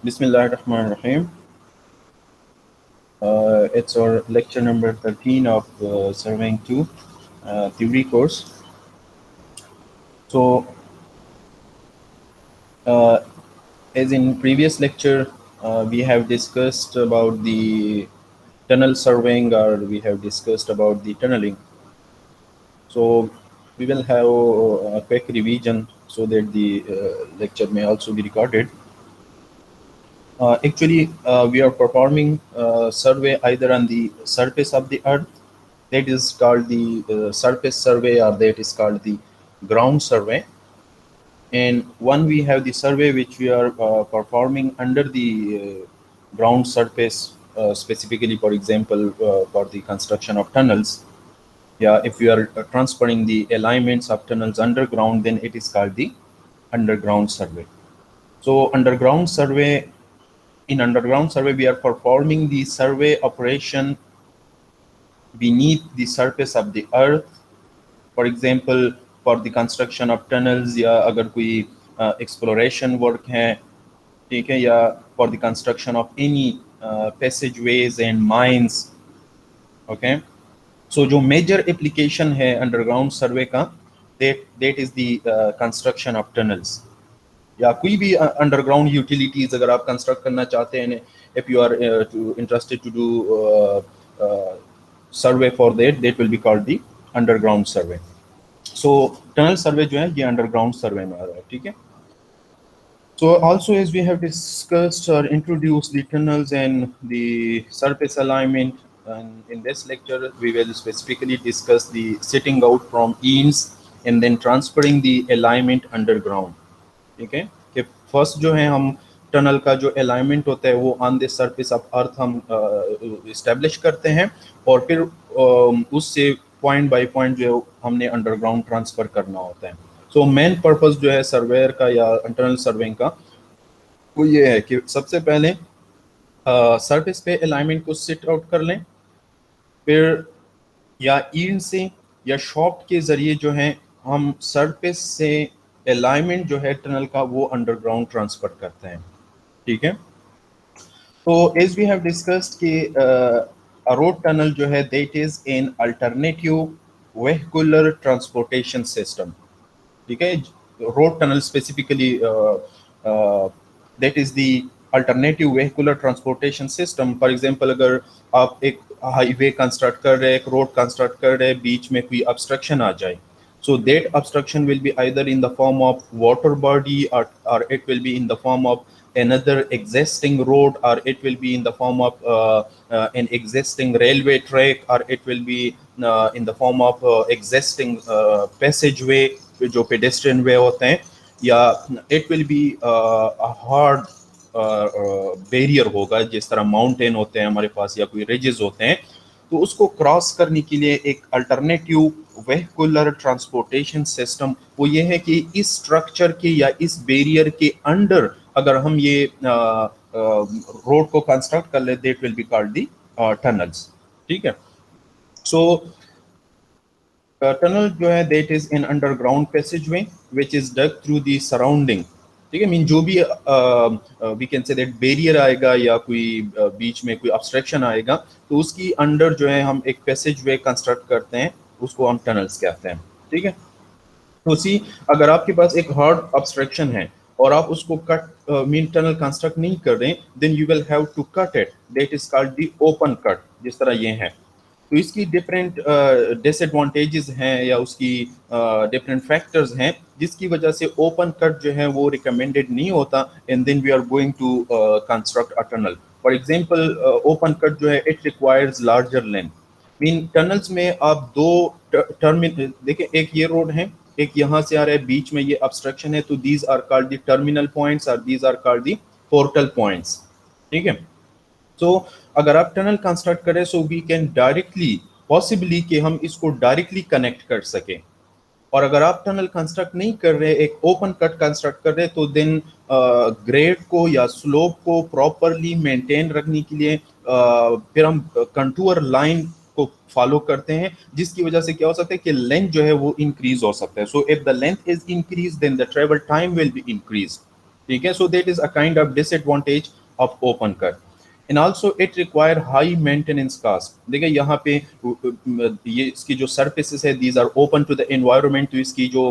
Bismillahirrahmanirrahim. It's our lecture number 13 of Surveying 2 theory course. So, uh, as in previous lecture, we have discussed about the tunnel surveying, or we have discussed about the tunneling. So, we will have a quick revision so that the lecture may also be recorded. Actually, we are performing survey either on the surface of the earth, that is called the surface survey, or that is called the ground survey. And one, we have the survey which we are performing under the ground surface, specifically, for example, for the construction of tunnels. Yeah, if we are transferring the alignments of tunnels underground, then it is called the underground survey. So in underground survey, we are performing the survey operation beneath the surface of the earth. For example, for the construction of tunnels, या अगर कोई exploration work है, ठीक है, या for the construction of any passageways and mines. Okay, so जो major application है underground survey का, that is the construction of tunnels. या कोई भी अंडरग्राउंड यूटिलिटीज अगर आप कंस्ट्रक्ट करना चाहते हैं, if you are interested to do survey for that will be called the underground survey. So tunnel survey जो है ये अंडरग्राउंड सर्वे में आ रहा है, ठीक है. So also, as we have discussed or introduced the tunnels and the surface alignment, and in this lecture we will specifically discuss the setting out from ends and then transferring the alignment underground. ठीक है, कि first जो है हम tunnel का जो alignment होता है वो ऑन द सरफेस ऑफ अर्थ हम इस्टेब्लिश करते हैं, और फिर उससे पॉइंट बाय पॉइंट जो है हमने अंडरग्राउंड ट्रांसफर करना होता है. सो मेन पर्पस जो है सर्वेयर का या टनल सर्वेइंग का वो ये है कि सबसे पहले सरफेस पे अलाइनमेंट को सेट आउट कर लें, फिर या ईंट से या शॉफ्ट के जरिए जो है हम सरफेस से अलाइनमेंट जो है टनल का वो अंडरग्राउंड ट्रांसफर करते हैं, ठीक है. तो एज वी हैव डिस्कस्ड कि रोड टनल जो है that is an alternative vehicular transportation system, ठीक है. Road tunnel specifically that is the alternative vehicular transportation system. For example, अगर आप एक हाईवे कंस्ट्रक्ट कर रहे हैं, एक रोड कंस्ट्रक्ट कर रहे हैं, बीच में कोई ऑब्स्ट्रक्शन आ जाए, so that obstruction will be either in the form of water body, or it will be in the form of another existing road, or it will be in the form of an existing railway track, or it will be in the form of existing passageway जो pedestrian way होते हैं, या it will be a hard barrier होगा, जिस तरह mountain होते हैं हमारे पास या कोई रिजेस होते हैं. तो उसको क्रॉस करने के लिए एक अल्टरनेटिव वेहिकुलर ट्रांसपोर्टेशन सिस्टम वो ये है कि इस स्ट्रक्चर के या इस बैरियर के अंडर अगर हम ये रोड को कंस्ट्रक्ट कर ले, that will be called the tunnels, ठीक है. सो टनल जो है that is an underground passageway which is dug through the surrounding, ठीक है. मीन जो भी we can say that barrier आएगा या कोई बीच में कोई ऑब्स्ट्रक्शन आएगा, तो उसकी अंडर जो है हम एक पैसेजवे कंस्ट्रक्ट करते हैं, उसको हम टनल्स कहते हैं, ठीक है. तो सी अगर आपके पास एक हार्ड ऑब्स्ट्रक्शन है और आप उसको कट मीन टनल कंस्ट्रक्ट नहीं कर रहे, then you will have to cut it, that is called the open cut, जिस तरह ये है. तो इसकी डिफरेंट डिसएडवांटेजेस हैं या उसकी डिफरेंट फैक्टर्स हैं जिसकी वजह से ओपन कट जो है वो रिकमेंडेड नहीं होता, and then we are going to construct a tunnel. For example, open cut जो है it requires larger length. Mean tunnels में आप दो टर्मिनल देखिए, एक ये रोड है, एक यहाँ से आ रहा है, बीच में ये ऑब्स्ट्रक्शन है, तो these are called the terminal points, और these are called the portal points, ठीक है. सो अगर आप टनल कंस्ट्रक्ट करें, so we can directly possibly कि हम इसको डायरेक्टली कनेक्ट कर सके. और अगर आप टनल कंस्ट्रक्ट नहीं कर रहे, एक ओपन कट कंस्ट्रक्ट कर रहे, तो देन ग्रेड को या स्लोप को प्रॉपरली मेंटेन रखने के लिए फिर हम कंटूर लाइन को फॉलो करते हैं, जिसकी वजह से क्या हो सकता है कि लेंथ जो है वो इंक्रीज हो सकता है. So if the length is increase, then the travel time will be increase. ठीक है. So that is a kind of disadvantage of open cut. And also it require high maintenance cost. देखिए यहाँ पे ये इसकी जो surfaces है these are open to the environment, तो इसकी जो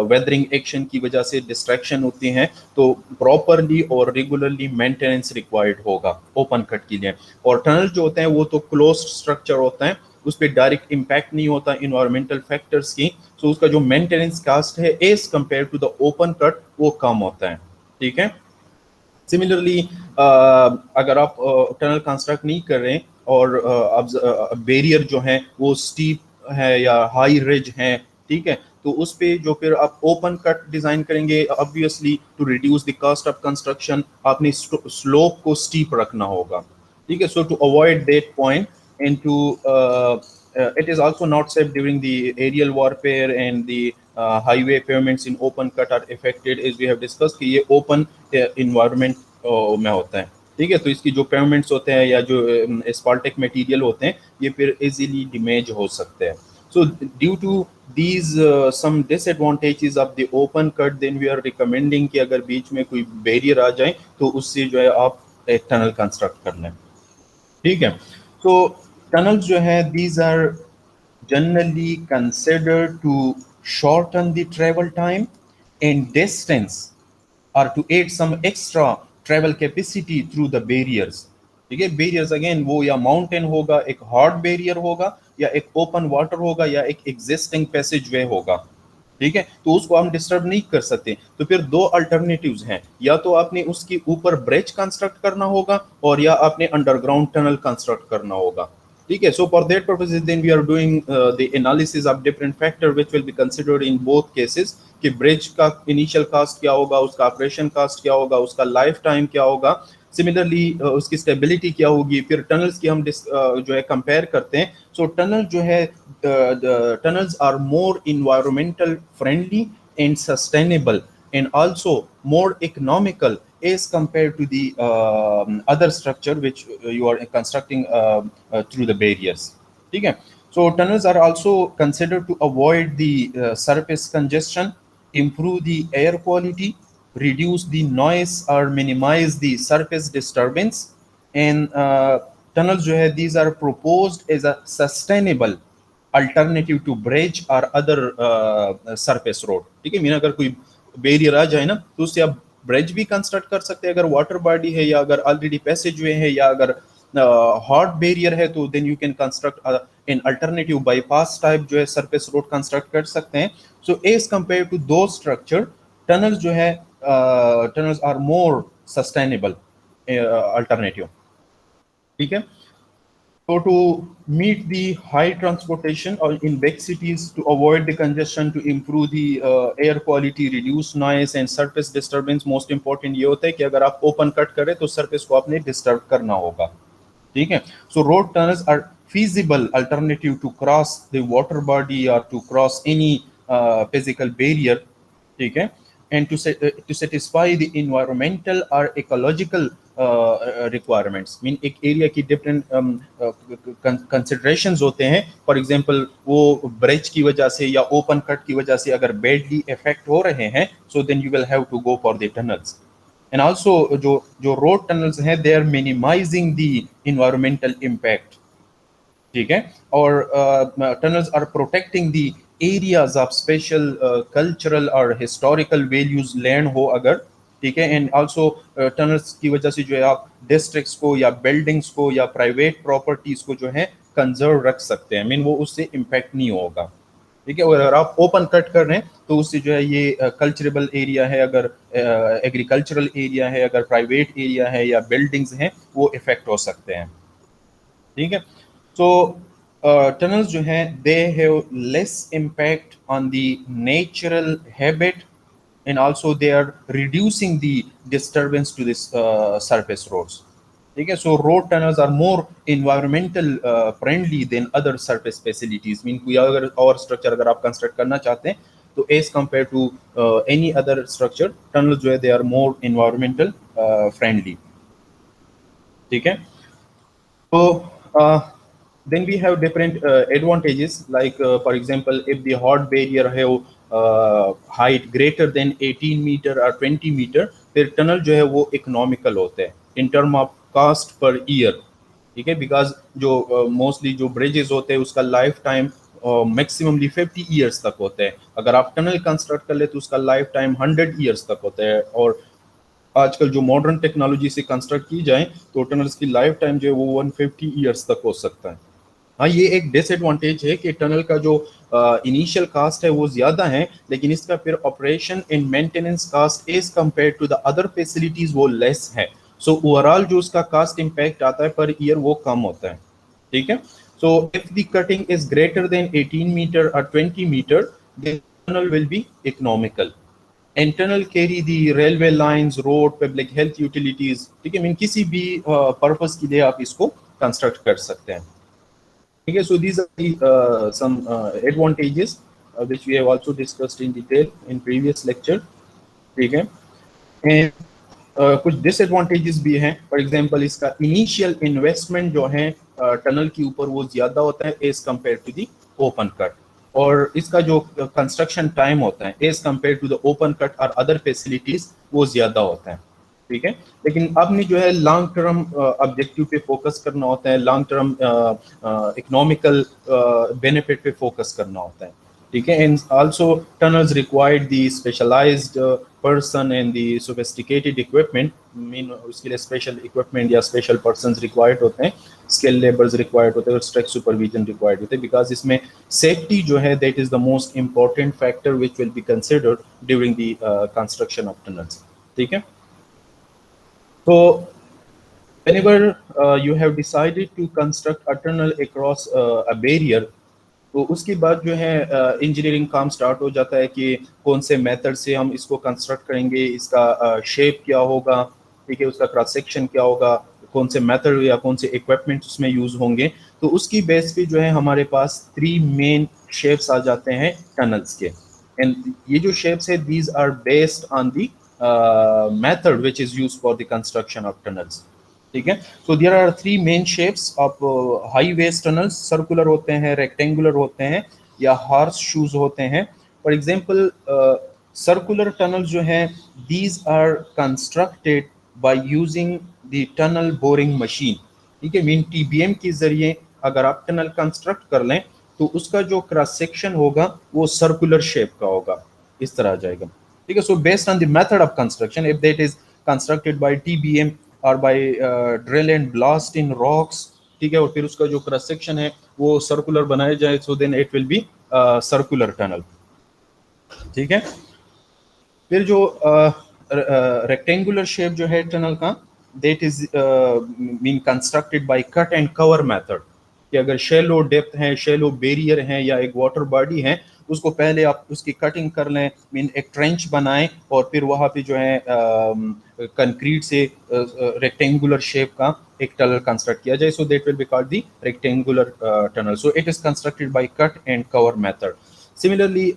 weathering action की वजह से distraction होती हैं, तो properly और regularly maintenance required होगा open cut के लिए. और tunnel जो होते हैं वो तो closed structure होता है, उस पर डायरेक्ट इम्पैक्ट नहीं होता इन्वायरमेंटल फैक्टर्स की, so उसका जो मेंटेनेंस कास्ट है as compare to the open cut वो कम होता है. ठीक है. सिमिलरली अगर आप टनल कंस्ट्रक्ट नहीं कर रहे और अब बैरियर जो है वो स्टीप है या हाई रिज है, ठीक है, तो उस पे जो फिर आप ओपन कट डिजाइन करेंगे, obviously to reduce the cost of construction आपने स्लोप को स्टीप रखना होगा. ठीक है. So to avoid that point and to it is also not safe during the aerial warfare and the highway pavements in open cut are affected, as we have discussed कि ये open environment में होता है. ठीक है. तो इसकी जो pavements होते हैं या जो asphaltic material होते हैं ये फिर easily damage हो सकते हैं. So due to these some disadvantages of the open cut, then we are recommending कि अगर बीच में कोई barrier आ जाए तो उससे जो है आप एक tunnel construct कर लें. ठीक है. So tunnels जो है these are generally considered to shorten the travel time and distance or to add some extra travel capacity through the barriers. ठीक है. barriers again वो या mountain होगा, एक hard barrier होगा, या एक open water होगा, या एक existing passageway होगा. ठीक है. तो उसको हम डिस्टर्ब नहीं कर सकते. तो फिर दो अल्टरनेटिव्स हैं, या तो आपने उसके ऊपर ब्रिज कंस्ट्रक्ट करना होगा और या आपने अंडरग्राउंड टनल कंस्ट्रक्ट करना होगा. ठीक है. So for that purposes then we are doing the analysis of different factor which will be considered in both cases कि ब्रिज का इनिशियल कॉस्ट क्या होगा, उसका ऑपरेशन कॉस्ट क्या होगा, उसका लाइफ टाइम क्या होगा, सिमिलरली उसकी स्टेबिलिटी क्या होगी. फिर टनल्स की हम जो है कंपेयर करते हैं. सो टनल जो है tunnels are more environmental friendly and sustainable and also more economical as compared to the other structure which you are constructing through the barriers. ठीक है. So tunnels are also considered to avoid the surface congestion, improve the air quality, reduce the noise or minimize the surface disturbance, and tunnels जो है these are proposed as a sustainable alternative to bridge or other surface road. ठीक है. Mean अगर कोई barrier आ जाए ना तो उससे आप ब्रिज भी कंस्ट्रक्ट कर सकते हैं अगर वाटर बॉडी है, या अगर ऑलरेडी पैसेजवे है, या अगर हॉट बैरियर है तो then you can construct an alternative bypass type जो है सरफेस रोड कंस्ट्रक्ट कर सकते हैं. सो एज कंपेयर टू दो स्ट्रक्चर टनल्स जो है tunnels are more sustainable alternative. ठीक है. So to meet the high transportation or in big cities, to avoid the congestion, to improve the air quality, reduce noise and surface disturbance, most important ये होता है कि अगर आप open cut करें तो surface को आपने disturb करना होगा. ठीक है. So road tunnels are feasible alternative to cross the water body or to cross any physical barrier. ठीक है. And to satisfy the environmental or ecological requirements. Mean एक एरिया की डिफरेंट कंसिडरेशंस होते हैं. फॉर एग्जांपल वो bridge की वजह से या ओपन कट की वजह से अगर बैडली इफेक्ट हो रहे हैं, so then you will have to go for the tunnels. And also जो रोड टनल्स हैं they are minimising the environmental impact. ठीक है. और tunnels are protecting the areas of special cultural और हिस्टोरिकल वैल्यूज लैंड हो अगर. ठीक है. एंड आल्सो टनल्स की वजह से जो है आप डिस्ट्रिक्ट्स को या बिल्डिंग्स को या प्राइवेट प्रॉपर्टीज को जो है कंजर्व रख सकते हैं. मीन वो उससे इम्पैक्ट नहीं होगा. ठीक है. और अगर आप ओपन कट कर रहे हैं तो उससे जो है ये कल्चरल एरिया है, अगर एग्रीकल्चरल एरिया है, अगर प्राइवेट एरिया है या बिल्डिंग्स हैं, वो इफेक्ट हो सकते हैं. ठीक है. सो टनल्स जो हैं they have less impact on the natural habit and also they are reducing the disturbance to this surface roads. ठीक है. So road tunnels are more environmental friendly than other surface facilities. Mean कोई अगर और structure अगर आप construct करना चाहते हैं तो as compared to any other structure, tunnels जो है they are more environmental friendly. ठीक है. So then we have different advantages, like for example if the hot barrier have height greater than 18 meter or 20 meter, फिर tunnel जो है वो economical होते हैं in term of cost per year, ठीक है, बिकॉज जो मोस्टली जो ब्रिजेस होते हैं उसका लाइफ टाइम मैक्सिममली 50 ईयर्स तक होते हैं। अगर आप टनल कंस्ट्रक्ट कर ले तो उसका लाइफ टाइम 100 ईयर्स तक होता है, और आजकल जो मॉडर्न टेक्नोलॉजी से कंस्ट्रक्ट की जाए तो टनल्स की लाइफ टाइम जो है वो 150 ईयर्स तक हो सकता है। हाँ, ये एक डिसएडवांटेज है कि टनल का जो इनिशियल कास्ट है वो ज्यादा है, लेकिन इसका फिर operation and maintenance cost as compare to the other facilities वो लेस है। सो ओवरऑल जो उसका कास्ट इम्पैक्ट आता है पर ईयर वो कम होता है, ठीक है। So if the cutting is greater than 18 metre और 20 metre, the tunnel will be economical. Internal carry the railway lines, road, public health utilities, ठीक है, मीन किसी भी पर्पस के लिए आप इसको कंस्ट्रक्ट कर सकते हैं, ठीक है। So these are some advantages which we have also discussed in detail in previous lecture, ठीक है। एंड कुछ डिसएडवांटेजेस भी हैं। फॉर एग्जांपल इसका इनिशियल इन्वेस्टमेंट जो है टनल के ऊपर वो ज्यादा होता है as compare to the open cut, और इसका जो कंस्ट्रक्शन टाइम होता है as compare to the open cut और अदर फैसिलिटीज वो ज्यादा होता है, ठीक है। लेकिन आपने जो है लॉन्ग टर्म ऑब्जेक्टिव पे फोकस करना होता है, लॉन्ग टर्म इकोनॉमिकल बेनिफिट पे फोकस करना होता है, ठीक है। And also tunnels required the specialised person and the sophisticated equipment, mean उसके लिए स्पेशल इक्विपमेंट या स्पेशल पर्सन्स रिक्वायर्ड होते हैं, स्किल लेबर्स रिक्वायर्ड होते हैं और स्ट्रिक्ट सुपरविजन रिक्वायर्ड होते हैं, बिकॉज इसमें सेफ्टी जो है that is the most important factor which will be considered during the construction of tunnels, ठीक है। So whenever you have decided to construct a tunnel across a barrier, तो उसके बाद जो है इंजीनियरिंग काम स्टार्ट हो जाता है कि कौन से मेथड से हम इसको कंस्ट्रक्ट करेंगे, इसका शेप क्या होगा, ठीक है, उसका क्रॉस सेक्शन क्या होगा, कौन से मेथड या कौन से इक्विपमेंट उसमें यूज होंगे। तो उसकी बेस पे जो है हमारे पास 3 मेन शेप्स आ जाते हैं टनल्स के, एंड ये जो शेप्स है these are based on the method which is used for the construction of tunnels, ठीक है। so there are 3 main shapes of high waist tunnels, circular होते हैं, rectangular होते हैं या horse shoes होते हैं। for example circular tunnels जो हैं these are constructed by using the tunnel boring machine, ठीक है, मीन TBM के जरिए अगर आप टनल कंस्ट्रक्ट कर लें तो उसका जो क्रॉस सेक्शन होगा वो सर्कुलर शेप का होगा, इस तरह आ जाएगा, ठीक है। So based on the method of construction, if that is constructed by TBM or by drill and blast in rocks, ठीक है, और फिर उसका जो क्रॉस सेक्शन है वो सर्कुलर बनाया जाए, so then it will be circular tunnel, ठीक है। फिर जो रेक्टेंगुलर शेप जो है टनल का that is mean constructed by cut and cover method, कि अगर शेलो डेप्थ है, शेलो बैरियर है या एक वाटर बॉडी है, उसको पहले आप उसकी कटिंग कर लें, मीन एक ट्रेंच बनाएं और फिर वहाँ पे जो है कंक्रीट से रेक्टेंगुलर शेप का एक टनल कंस्ट्रक्ट किया जाए, so that will be called the rectangular tunnel. So it is constructed bye cut and cover method. Similarly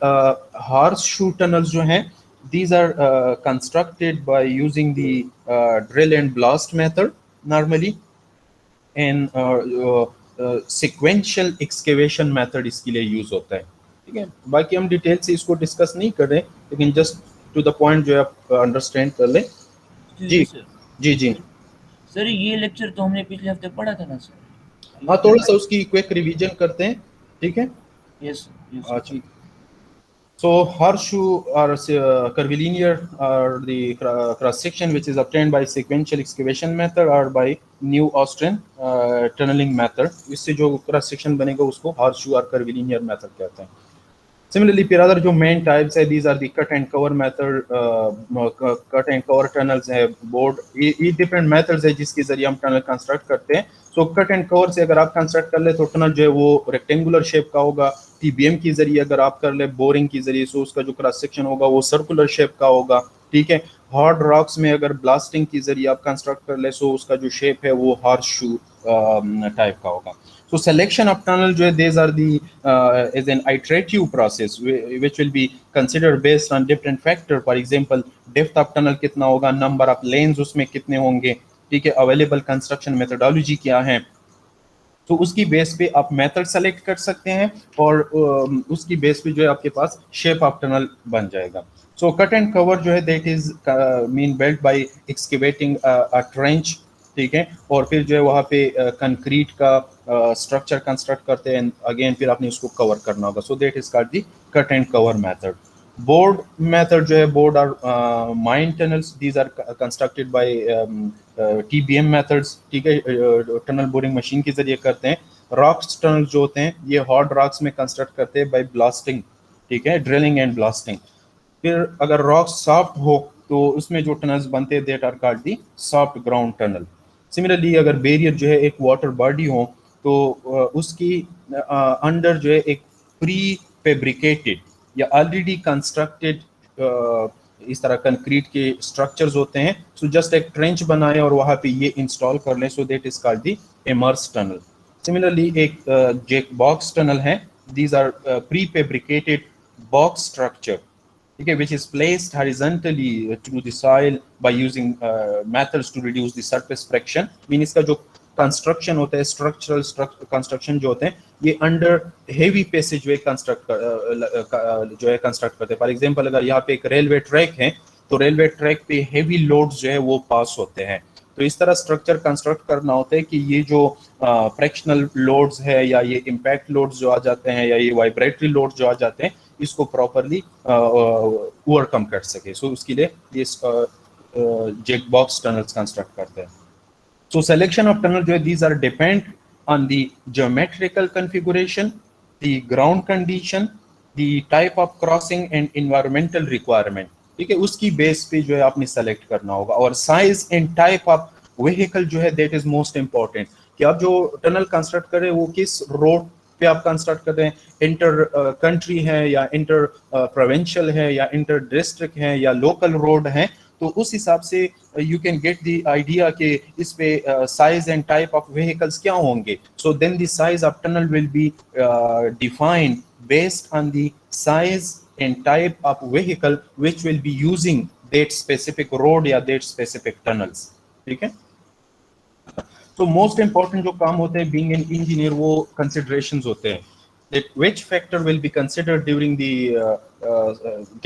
horse shoe tunnels जो हैं these are constructed by using the drill and blast method normally, and sequential excavation method इसके लिए use होता है, ठीक है। बाकी हम डिटेल से इसको डिस्कस नहीं कर रहे, लेकिन जस्ट टू द पॉइंट जो आप अंडरस्टैंड कर लें। जी जी जी सर, ये लेक्चर तो हमने पिछले हफ्ते पढ़ा था ना सर? हाँ, थोड़ा सा उसकी क्विक रिवीजन करते हैं, ठीक है। यस अच्छा, so horseshoe or curvilinear or the cross section which is obtained by sequential excavation method or by new Austrian tunneling method, इससे जो क्रॉस सेक्शन बनेगा उसको horseshoe और curvilinear method कहते हैं। Similarly, फिर अदर जो मेन टाइप्स है these are the cut and cover method, cut and cover tunnels है, बोर्ड, ये डिफरेंट मेथड्स है जिसके जरिए हम टनल कंस्ट्रक्ट करते हैं। सो कट एंड कवर से अगर आप कंस्ट्रक्ट कर ले तो टनल जो है वो रेक्टेंगुलर शेप का होगा। टीबीएम के जरिए अगर आप कर ले बोरिंग के जरिए, सो उसका जो क्रॉस सेक्शन होगा वो सर्कुलर शेप का होगा, ठीक है। हार्ड रॉक्स में अगर ब्लास्टिंग के जरिए आप कंस्ट्रक्ट कर ले, सो उसका जो शेप है वो हॉर्स शू टाइप का होगा। So selection of tunnel जो है these are the is an iterative process which will be considered based on different factor. For example, depth of tunnel कितना होगा, number of lanes उसमें कितने होंगे, ठीक है, available construction methodology क्या है, तो उसकी बेस पे आप मेथड सेलेक्ट कर सकते हैं और उसकी बेस पे जो है आपके पास शेप ऑफ टनल बन जाएगा। सो कट एंड कवर जो है that is mean built by excavating a trench, ठीक है, और फिर जो है वहाँ पे कंक्रीट का स्ट्रक्चर कंस्ट्रक्ट करते हैं, अगेन फिर आपने उसको कवर करना होगा। So that is called the cut and cover method. Bored method जो है, bored are mine tunnels, these are constructed by TBM methods, ठीक है, टनल बोरिंग मशीन के जरिए करते हैं। रॉक्स टनल जो होते हैं ये हार्ड रॉक्स में कंस्ट्रक्ट करते हैं बाय ब्लास्टिंग, ठीक है, ड्रिलिंग एंड ब्लास्टिंग। फिर अगर रॉक सॉफ्ट हो तो उसमें जो टनल्स बनते हैं that are called the soft ground tunnel. Similarly अगर बैरियर जो है एक वाटर बॉडी हो तो उसकी अंडर जो है एक प्री फेब्रिकेटेड या ऑलरेडी कंस्ट्रक्टेड इस तरह कंक्रीट के स्ट्रक्चर्स होते हैं। सो जस्ट एक ट्रेंच बनाए और वहां पे ये इंस्टॉल कर लें, so that is called the immerse tunnel. Similarly एक जैक बॉक्स टनल है, these are prefabricated box structure, ठीक है, which is placed horizontally through the soil by using methods to reduce the surface friction। Mean इसका जो construction होता है, structural construction जो होते हैं, ये अंडर हेवी पैसेज वे जो है कंस्ट्रक्ट करते हैं। फॉर एग्जांपल अगर यहाँ पे एक रेलवे ट्रैक है तो रेलवे ट्रैक पे हेवी लोड्स जो है वो पास होते हैं, तो इस तरह स्ट्रक्चर कंस्ट्रक्ट करना होता है कि ये जो फ्रैक्शनल लोड्स है या ये इम्पैक्ट लोड्स जो आ जाते हैं या ये वाइब्रेटरी लोड्स जो आ जाते हैं इसको प्रॉपरली ओवरकम कर सके। सो उसके लिए ये जैक बॉक्स टनल्स कंस्ट्रक्ट करते हैं। सो सिलेक्शन ऑफ टनल जो है these are depend on the geometrical configuration, the ground condition, the type of crossing and environmental requirement, ठीक है, उसकी बेस पे जो है आपने सेलेक्ट करना होगा। और size and type of vehicle जो है दैट इज मोस्ट इंपॉर्टेंट, कि आप जो टनल कंस्ट्रक्ट कर रहे हैं वो किस रोड पे आप कंस्ट्रक्ट कर रहे हैं, इंटर कंट्री है या इंटर प्रोविंशियल है या इंटर डिस्ट्रिक्ट है या लोकल रोड है, तो उस हिसाब से you can get the idea कि इस पे size and type of vehicles क्या होंगे। So then the size of tunnel will be defined based on the size and type of vehicle which will be using that specific road या that specific tunnels, ठीक है। तो most important जो काम होते हैं बीइंग एन इंजीनियर, वो considerations होते हैं that which factor will be considered during the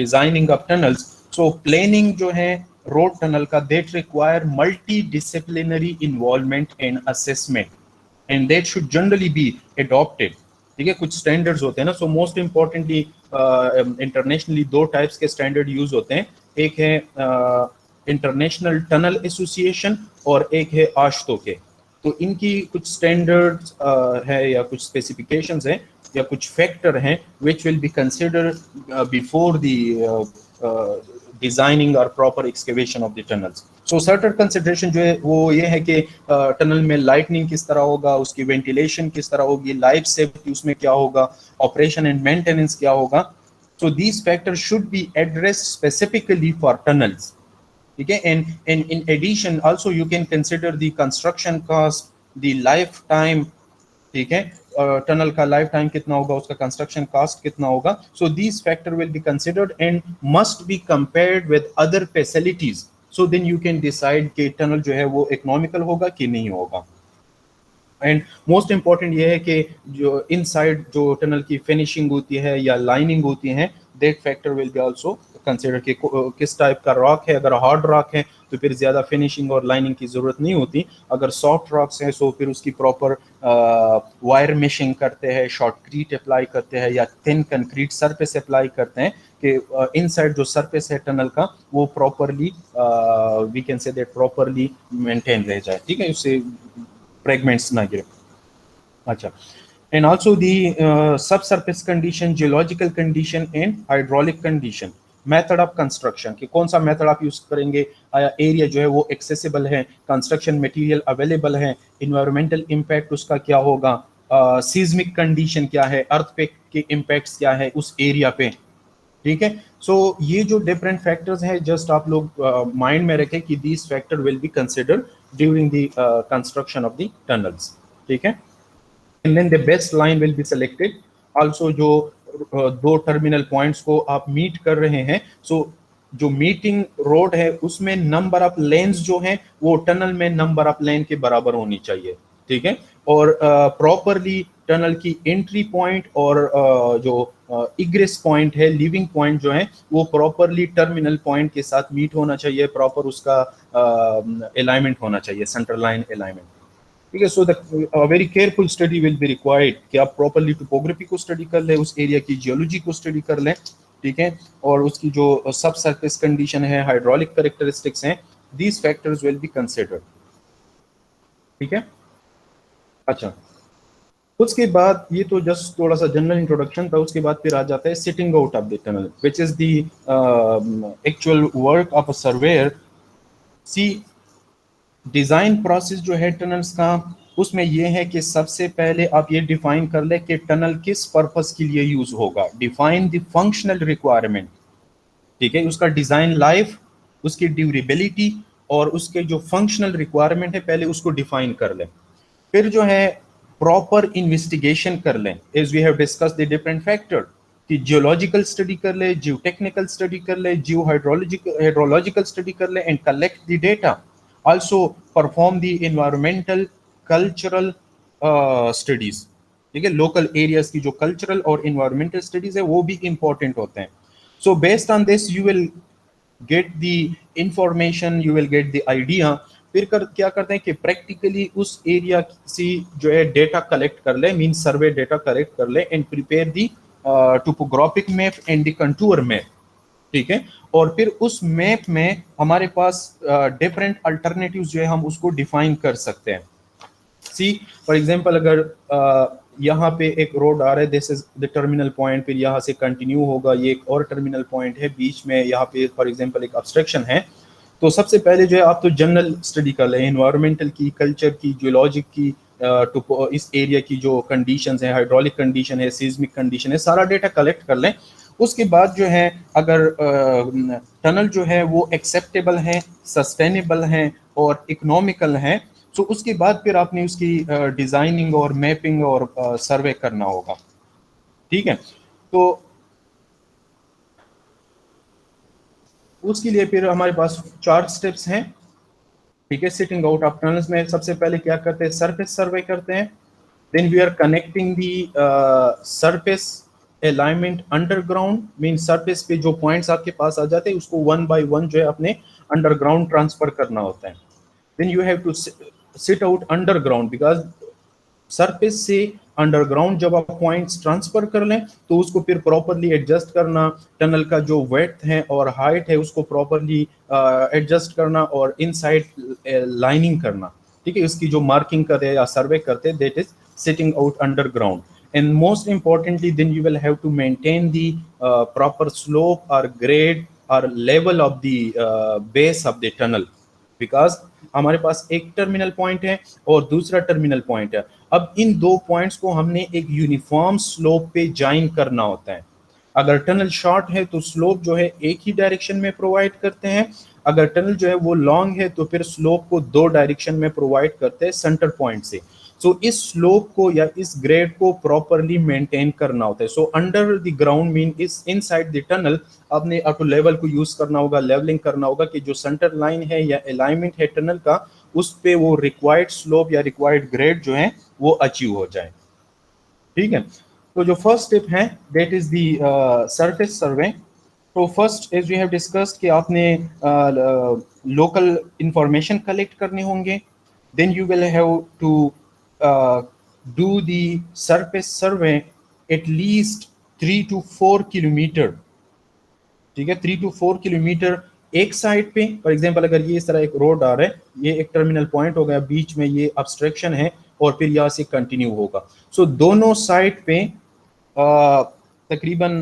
designing of tunnels। so planning जो है रोड टनल का that require multidisciplinary involvement and assessment and that should generally be adopted, ठीक है। कुछ standards होते हैं ना, सो मोस्ट इम्पोर्टेंटली इंटरनेशनली दो टाइप्स के स्टैंडर्ड यूज होते हैं, एक है इंटरनेशनल टनल एसोसिएशन और एक है आश्तो के। तो इनकी कुछ स्टैंडर्ड्स है या कुछ स्पेसिफिकेशंस हैं या कुछ फैक्टर हैं which will be considered before the designing or proper excavation of the tunnels। so certain consideration जो है वो ये है कि टनल में लाइटनिंग किस तरह होगा, उसकी वेंटिलेशन किस तरह होगी, लाइफ सेफ्टी उसमें क्या होगा, ऑपरेशन एंड मेंटेनेंस क्या होगा। so these factors should be addressed specifically for tunnels, ठीक है। and in addition also you can consider the construction cost, the lifetime, ठीक है, टनल का लाइफ टाइम कितना होगा, उसका कंस्ट्रक्शन कॉस्ट कितना होगा। So these factor will be considered and must be compared with other facilities, so then you can decide कि tunnel जो है वो इकोनॉमिकल होगा कि नहीं होगा। एंड मोस्ट इंपॉर्टेंट ये है कि जो इनसाइड जो टनल की फिनिशिंग होती है या लाइनिंग होती है that factor will be also consider कि किस टाइप का रॉक है। अगर हार्ड रॉक है तो फिर ज़्यादा फिनिशिंग और लाइनिंग की ज़रूरत नहीं होती, अगर सॉफ्ट रॉक्स हैं सो फिर उसकी प्रॉपर वायर मेशिंग करते हैं, शॉर्टक्रीट अप्लाई करते हैं या थिन कंक्रीट सरफेस अप्लाई करते हैं कि इनसाइड जो सरफेस है टनल का वो properly we can say that properly maintain रह जाए, ठीक है, उससे फ्रेगमेंट्स ना गिरे। अच्छा, and also the subsurface condition, geological condition and hydraulic condition, method of construction कि कौन सा मेथड आप यूज करेंगे, एरिया जो है वो एक्सेसिबल है, कंस्ट्रक्शन मटेरियल अवेलेबल है, इन्वायरमेंटल इम्पैक्ट उसका क्या होगा, सीज्मिक कंडीशन क्या है, अर्थक्वेक के इम्पैक्ट्स क्या है उस एरिया पे, ठीक है। सो ये जो डिफरेंट फैक्टर्स हैं जस्ट आप लोग माइंड में रखें कि these factor will be considered during the construction of the tunnels, ठीक है। And then the best line will be selected. Also जो दो टर्मिनल पॉइंट्स को आप मीट कर रहे हैं, सो जो मीटिंग रोड है उसमें नंबर ऑफ लेन्स जो हैं वो टनल में नंबर ऑफ लेन के बराबर होनी चाहिए, ठीक है, और प्रॉपरली टनल की एंट्री पॉइंट और जो इग्रेस पॉइंट है, लीविंग पॉइंट जो है, वो प्रॉपरली टर्मिनल पॉइंट के साथ मीट होना चाहिए, प्रॉपर उसका अलाइनमेंट होना चाहिए, सेंटर लाइन अलाइनमेंट। ठीक है, so the very careful study will be required कि आप प्रॉपरली टोपोग्राफी को स्टडी कर लें, उस एरिया की जियोलॉजी को स्टडी कर लें, ठीक है, और उसकी जो सब सरफेस कंडीशन है, हाइड्रोलिक कैरेक्टरिस्टिक्स हैं, these factors will be considered. ठीक है, अच्छा, उसके बाद ये तो जस्ट थोड़ा सा जनरल इंट्रोडक्शन था। उसके बाद फिर आ जाता है setting out of the tunnel, which is the actual work of a surveyor. See, design process जो है टनल्स का, उसमें यह है कि सबसे पहले आप ये डिफाइन कर ले कि टनल किस पर्पस के लिए यूज होगा, डिफाइन द फंक्शनल रिक्वायरमेंट। ठीक है, उसका डिजाइन लाइफ, उसकी ड्यूरेबिलिटी और उसके जो फंक्शनल रिक्वायरमेंट है, पहले उसको डिफाइन कर लें। फिर जो है प्रॉपर इन्वेस्टिगेशन कर लें, as we have discuss the different factor, कि जियोलॉजिकल स्टडी कर ले, जियो टेक्निकल स्टडी कर ले, जियो हाइड्रोलॉजिकल स्टडी कर ले, and collect the data. Also perform the environmental cultural studies. ठीक है, लोकल एरियाज की जो कल्चरल और एनवायरमेंटल स्टडीज है वो भी इंपॉर्टेंट होते हैं। सो based on this you will get the information, you will get the idea. फिर क्या करते हैं कि प्रैक्टिकली उस एरिया से जो है डेटा कलेक्ट कर ले, मीन सर्वे डेटा कलेक्ट कर ले, and prepare the topographic map and the contour map. ठीक है, और फिर उस मैप में हमारे पास डिफरेंट अल्टरनेटिव्स जो है हम उसको डिफाइन कर सकते हैं। सी, फॉर एग्जांपल, अगर यहाँ पे एक रोड आ रहा है, this is the terminal point, फिर यहाँ से कंटिन्यू होगा, ये एक और टर्मिनल पॉइंट है, बीच में यहाँ पे फॉर एग्जांपल एक ऑब्स्ट्रक्शन है। तो सबसे पहले जो है आप तो जनरल स्टडी कर लें, एनवायरमेंटल की, कल्चर की, जियोलॉजिक की, इस एरिया की जो कंडीशंस है, हाइड्रोलिक कंडीशन है, सीज्मिक कंडीशन है, सारा डेटा कलेक्ट कर लें। उसके बाद जो है अगर टनल जो है वो एक्सेप्टेबल है, सस्टेनेबल है और इकोनॉमिकल है, तो उसके बाद फिर आपने उसकी डिजाइनिंग और मैपिंग और सर्वे करना होगा। ठीक है, तो उसके लिए फिर हमारे पास 4 स्टेप्स हैं। ठीक है, सिटिंग आउट ऑफ टनल्स में सबसे पहले क्या करते हैं, सरफेस सर्वे करते हैं। Then we are connecting the surface alignment underground, mean surface पे जो पॉइंट्स आपके पास आ जाते हैं उसको 1 बाय 1 जो है अपने अंडरग्राउंड ट्रांसफर करना होता है। Then you have to set out underground, because surface से अंडरग्राउंड जब आप पॉइंट्स ट्रांसफर कर लें तो उसको फिर प्रॉपरली एडजस्ट करना, टनल का जो वेड्थ है और हाइट है उसको प्रॉपरली एडजस्ट करना और इनसाइड लाइनिंग करना। ठीक है, इसकी जो मार्किंग करते हैं या सर्वे करते हैं, that is sitting out underground. And most importantly, then you will have to maintain the proper slope or grade or level of the base of the tunnel, because हमारे पास एक टर्मिनल पॉइंट है और दूसरा टर्मिनल पॉइंट है। अब इन दो points को हमने एक यूनिफॉर्म स्लोप पे ज्वाइन करना होता है। अगर टनल शॉर्ट है तो स्लोप जो है एक ही डायरेक्शन में प्रोवाइड करते हैं, अगर टनल जो है वो लॉन्ग है तो फिर स्लोप को 2 डायरेक्शन में प्रोवाइड करते हैं सेंटर पॉइंट से। सो इस स्लोप को या इस ग्रेड को प्रॉपरली मेंटेन करना होता है। So under the ground mean इस इनसाइड द टनल आपने ऑटो लेवल को यूज करना होगा, लेवलिंग करना होगा कि जो सेंटर लाइन है या अलाइनमेंट है टनल का, उस पे वो रिक्वायर्ड स्लोप या रिक्वायर्ड ग्रेड जो है वो अचीव हो जाए। ठीक है, तो जो फर्स्ट स्टेप है that is the surface survey. तो first as we have discussed कि आपने लोकल इंफॉर्मेशन कलेक्ट करने होंगे। Then you will have to do the surface survey at least 3 to 4 kilometre. ठीक है, 3 to 4 किलोमीटर एक साइड पे। फॉर एग्जांपल, अगर ये इस तरह एक रोड आ रहा है, ये एक टर्मिनल पॉइंट हो गया, बीच में ये ऑब्स्ट्रक्शन है और फिर यहाँ से कंटिन्यू होगा। सो दोनों साइड पे तकरीबन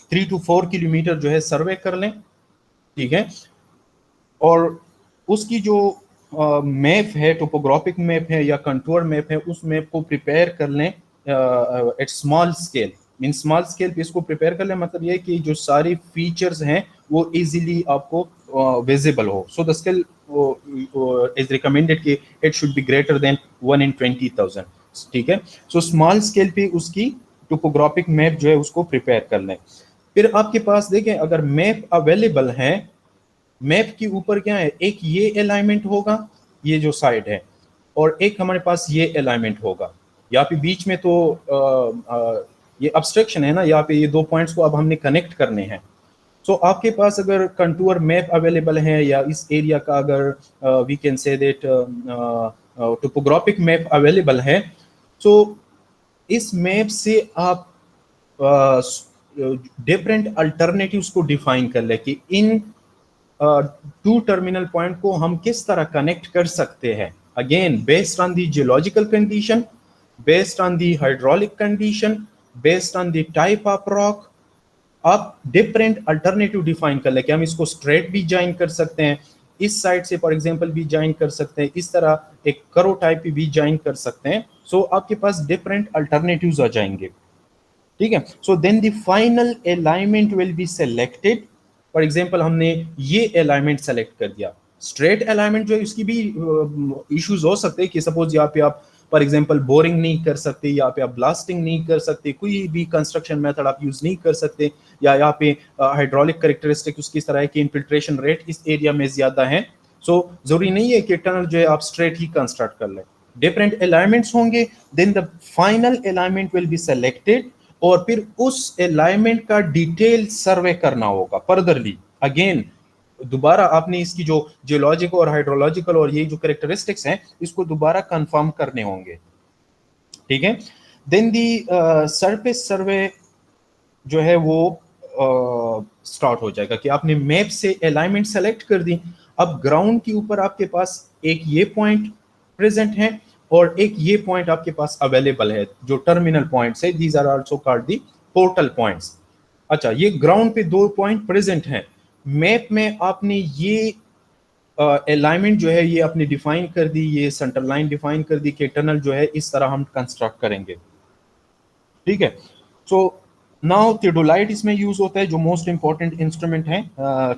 3 to 4 किलोमीटर जो है सर्वे कर लें। ठीक है, और उसकी जो मैप है, टोपोग्राफिक मैप है या कंटूर मैप है, उस मैप को प्रिपेयर कर लें at small scale. Mean small scale पे इसको प्रिपेयर कर लें, मतलब ये कि जो सारी फीचर्स हैं वो इजीली आपको विजिबल हो। So the scale is recommended कि it should be greater than 1 in 20,000। ठीक है, सो स्मॉल स्केल पे उसकी टोपोग्राफिक मैप जो है उसको प्रिपेयर कर लें। फिर आपके पास देखें, अगर मैप अवेलेबल है, मैप के ऊपर क्या है, एक ये अलाइनमेंट होगा, ये जो साइड है, और एक हमारे पास ये अलाइनमेंट होगा। यहाँ पे बीच में तो ये अब्स्ट्रक्शन है ना, यहाँ पे ये दो पॉइंट्स को अब हमने कनेक्ट करने हैं। सो आपके पास अगर कंटूर मैप अवेलेबल है या इस एरिया का अगर we can say that topographic map available है, सो इस मैप से आप डिफरेंट अल्टरनेटिव्स को डिफाइन कर ले कि इन टू टर्मिनल पॉइंट को हम किस तरह कनेक्ट कर सकते हैं। Again based on the geological condition, based on the hydraulic condition, based on the type of rock, आप डिफरेंट अल्टरनेटिव डिफाइन कर ले कि हम इसको स्ट्रेट भी ज्वाइन कर सकते हैं, इस साइड से फॉर एग्जांपल भी ज्वाइन कर सकते हैं, इस तरह एक करो टाइप भी ज्वाइन कर सकते हैं। सो आपके पास डिफरेंट अल्टरनेटिव्स आ जाएंगे, ठीक है। So then the final alignment will be selected. For example हमने ये अलाइनमेंट सेलेक्ट कर दिया, स्ट्रेट अलाइनमेंट जो है उसकी भी इश्यूज हो सकते हैं कि सपोज यहाँ पे आप फॉर एग्जांपल बोरिंग नहीं कर सकते, यहाँ पे आप ब्लास्टिंग नहीं कर सकते, कोई भी कंस्ट्रक्शन मेथड आप यूज नहीं कर सकते, या यहाँ पे हाइड्रोलिक कैरेक्टरिस्टिक उसकी तरह है कि इनफिल्ट्रेशन रेट इस एरिया में ज्यादा है। सो जरूरी नहीं है कि टनल जो है आप स्ट्रेट ही कंस्ट्रक्ट कर लें, डिफरेंट अलाइनमेंट्स होंगे, then the final alignment will be selected और फिर उस अलाइनमेंट का डिटेल सर्वे करना होगा फर्दरली। अगेन दोबारा आपने इसकी जो जियोलॉजिकल और हाइड्रोलॉजिकल और ये जो कैरेक्टरिस्टिक्स हैं इसको दोबारा कंफर्म करने होंगे, ठीक है। देन दी सरफेस सर्वे जो है वो स्टार्ट हो जाएगा कि आपने मैप से अलाइनमेंट सेलेक्ट कर दी। अब ग्राउंड के ऊपर आपके पास एक ये पॉइंट प्रेजेंट है और एक ये पॉइंट आपके पास अवेलेबल है जो टर्मिनल पॉइंट्स है, these are also called the portal points. अच्छा, ये ग्राउंड पे दो पॉइंट प्रेजेंट हैं, मैप में आपने ये अलाइनमेंट जो है ये आपने डिफाइन कर दी, ये सेंटर लाइन डिफाइन कर दी कि टनल जो है इस तरह हम कंस्ट्रक्ट करेंगे, ठीक है। सो नाउ थियोडोलाइट इसमें यूज होता है जो मोस्ट इंपॉर्टेंट इंस्ट्रूमेंट है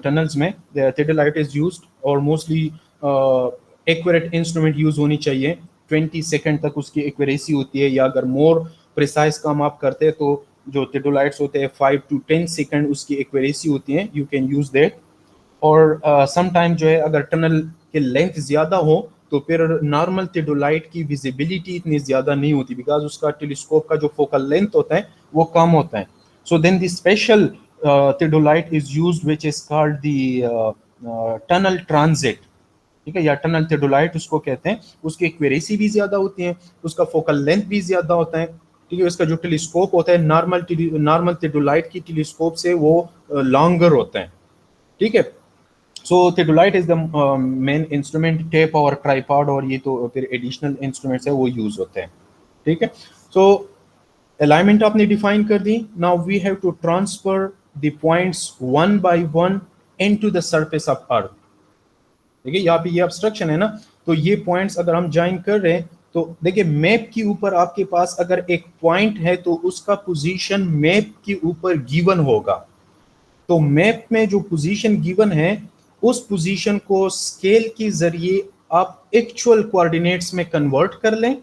टनल्स में। थियोडोलाइट इज यूज्ड और मोस्टली एक्यूरेट इंस्ट्रूमेंट यूज होनी चाहिए, 20 सेकंड तक उसकी एक्यूरेसी होती है, या अगर मोर प्रिसाइज काम आप करते हैं तो जो थियोडोलाइट्स होते हैं 5 to 10 सेकंड उसकी एक्यूरेसी होती है, यू कैन यूज दैट। और समटाइम जो है अगर टनल के लेंथ ज्यादा हो तो फिर नॉर्मल थियोडोलाइट की विजिबिलिटी इतनी ज्यादा नहीं होती बिकॉज उसका टेलीस्कोप का जो फोकल लेंथ होता है वो कम होता है। So then the special theodolite is used which is called the tunnel transit, ठीक है, या टनल थियोडोलाइट उसको कहते हैं। उसकी एक्यूरेसी भी ज्यादा होती है, उसका फोकल लेंथ भी ज्यादा होता है, ठीक है। उसका जो टेलीस्कोप होता है नॉर्मल थियोडोलाइट की टेलीस्कोप से वो लॉन्गर होता है, ठीक है। So theodolite is the main instrument, tape और ट्राइपॉड और ये तो फिर एडिशनल इंस्ट्रूमेंट्स है वो यूज होते हैं, ठीक है। सो अलाइनमेंट आपने डिफाइन कर दी, now we have to transfer the points one by one into the surface of earth. देखिए यहाँ पे ये ऑब्स्ट्रक्शन है ना, तो ये पॉइंट्स अगर हम ज्वाइन कर रहे हैं तो देखिए मैप के ऊपर आपके पास अगर एक पॉइंट है तो उसका पोजीशन मैप के ऊपर गिवन होगा। तो मैप में जो पोजीशन गिवन है उस पोजीशन को स्केल के जरिए आप एक्चुअल कोऑर्डिनेट्स में कन्वर्ट कर लें।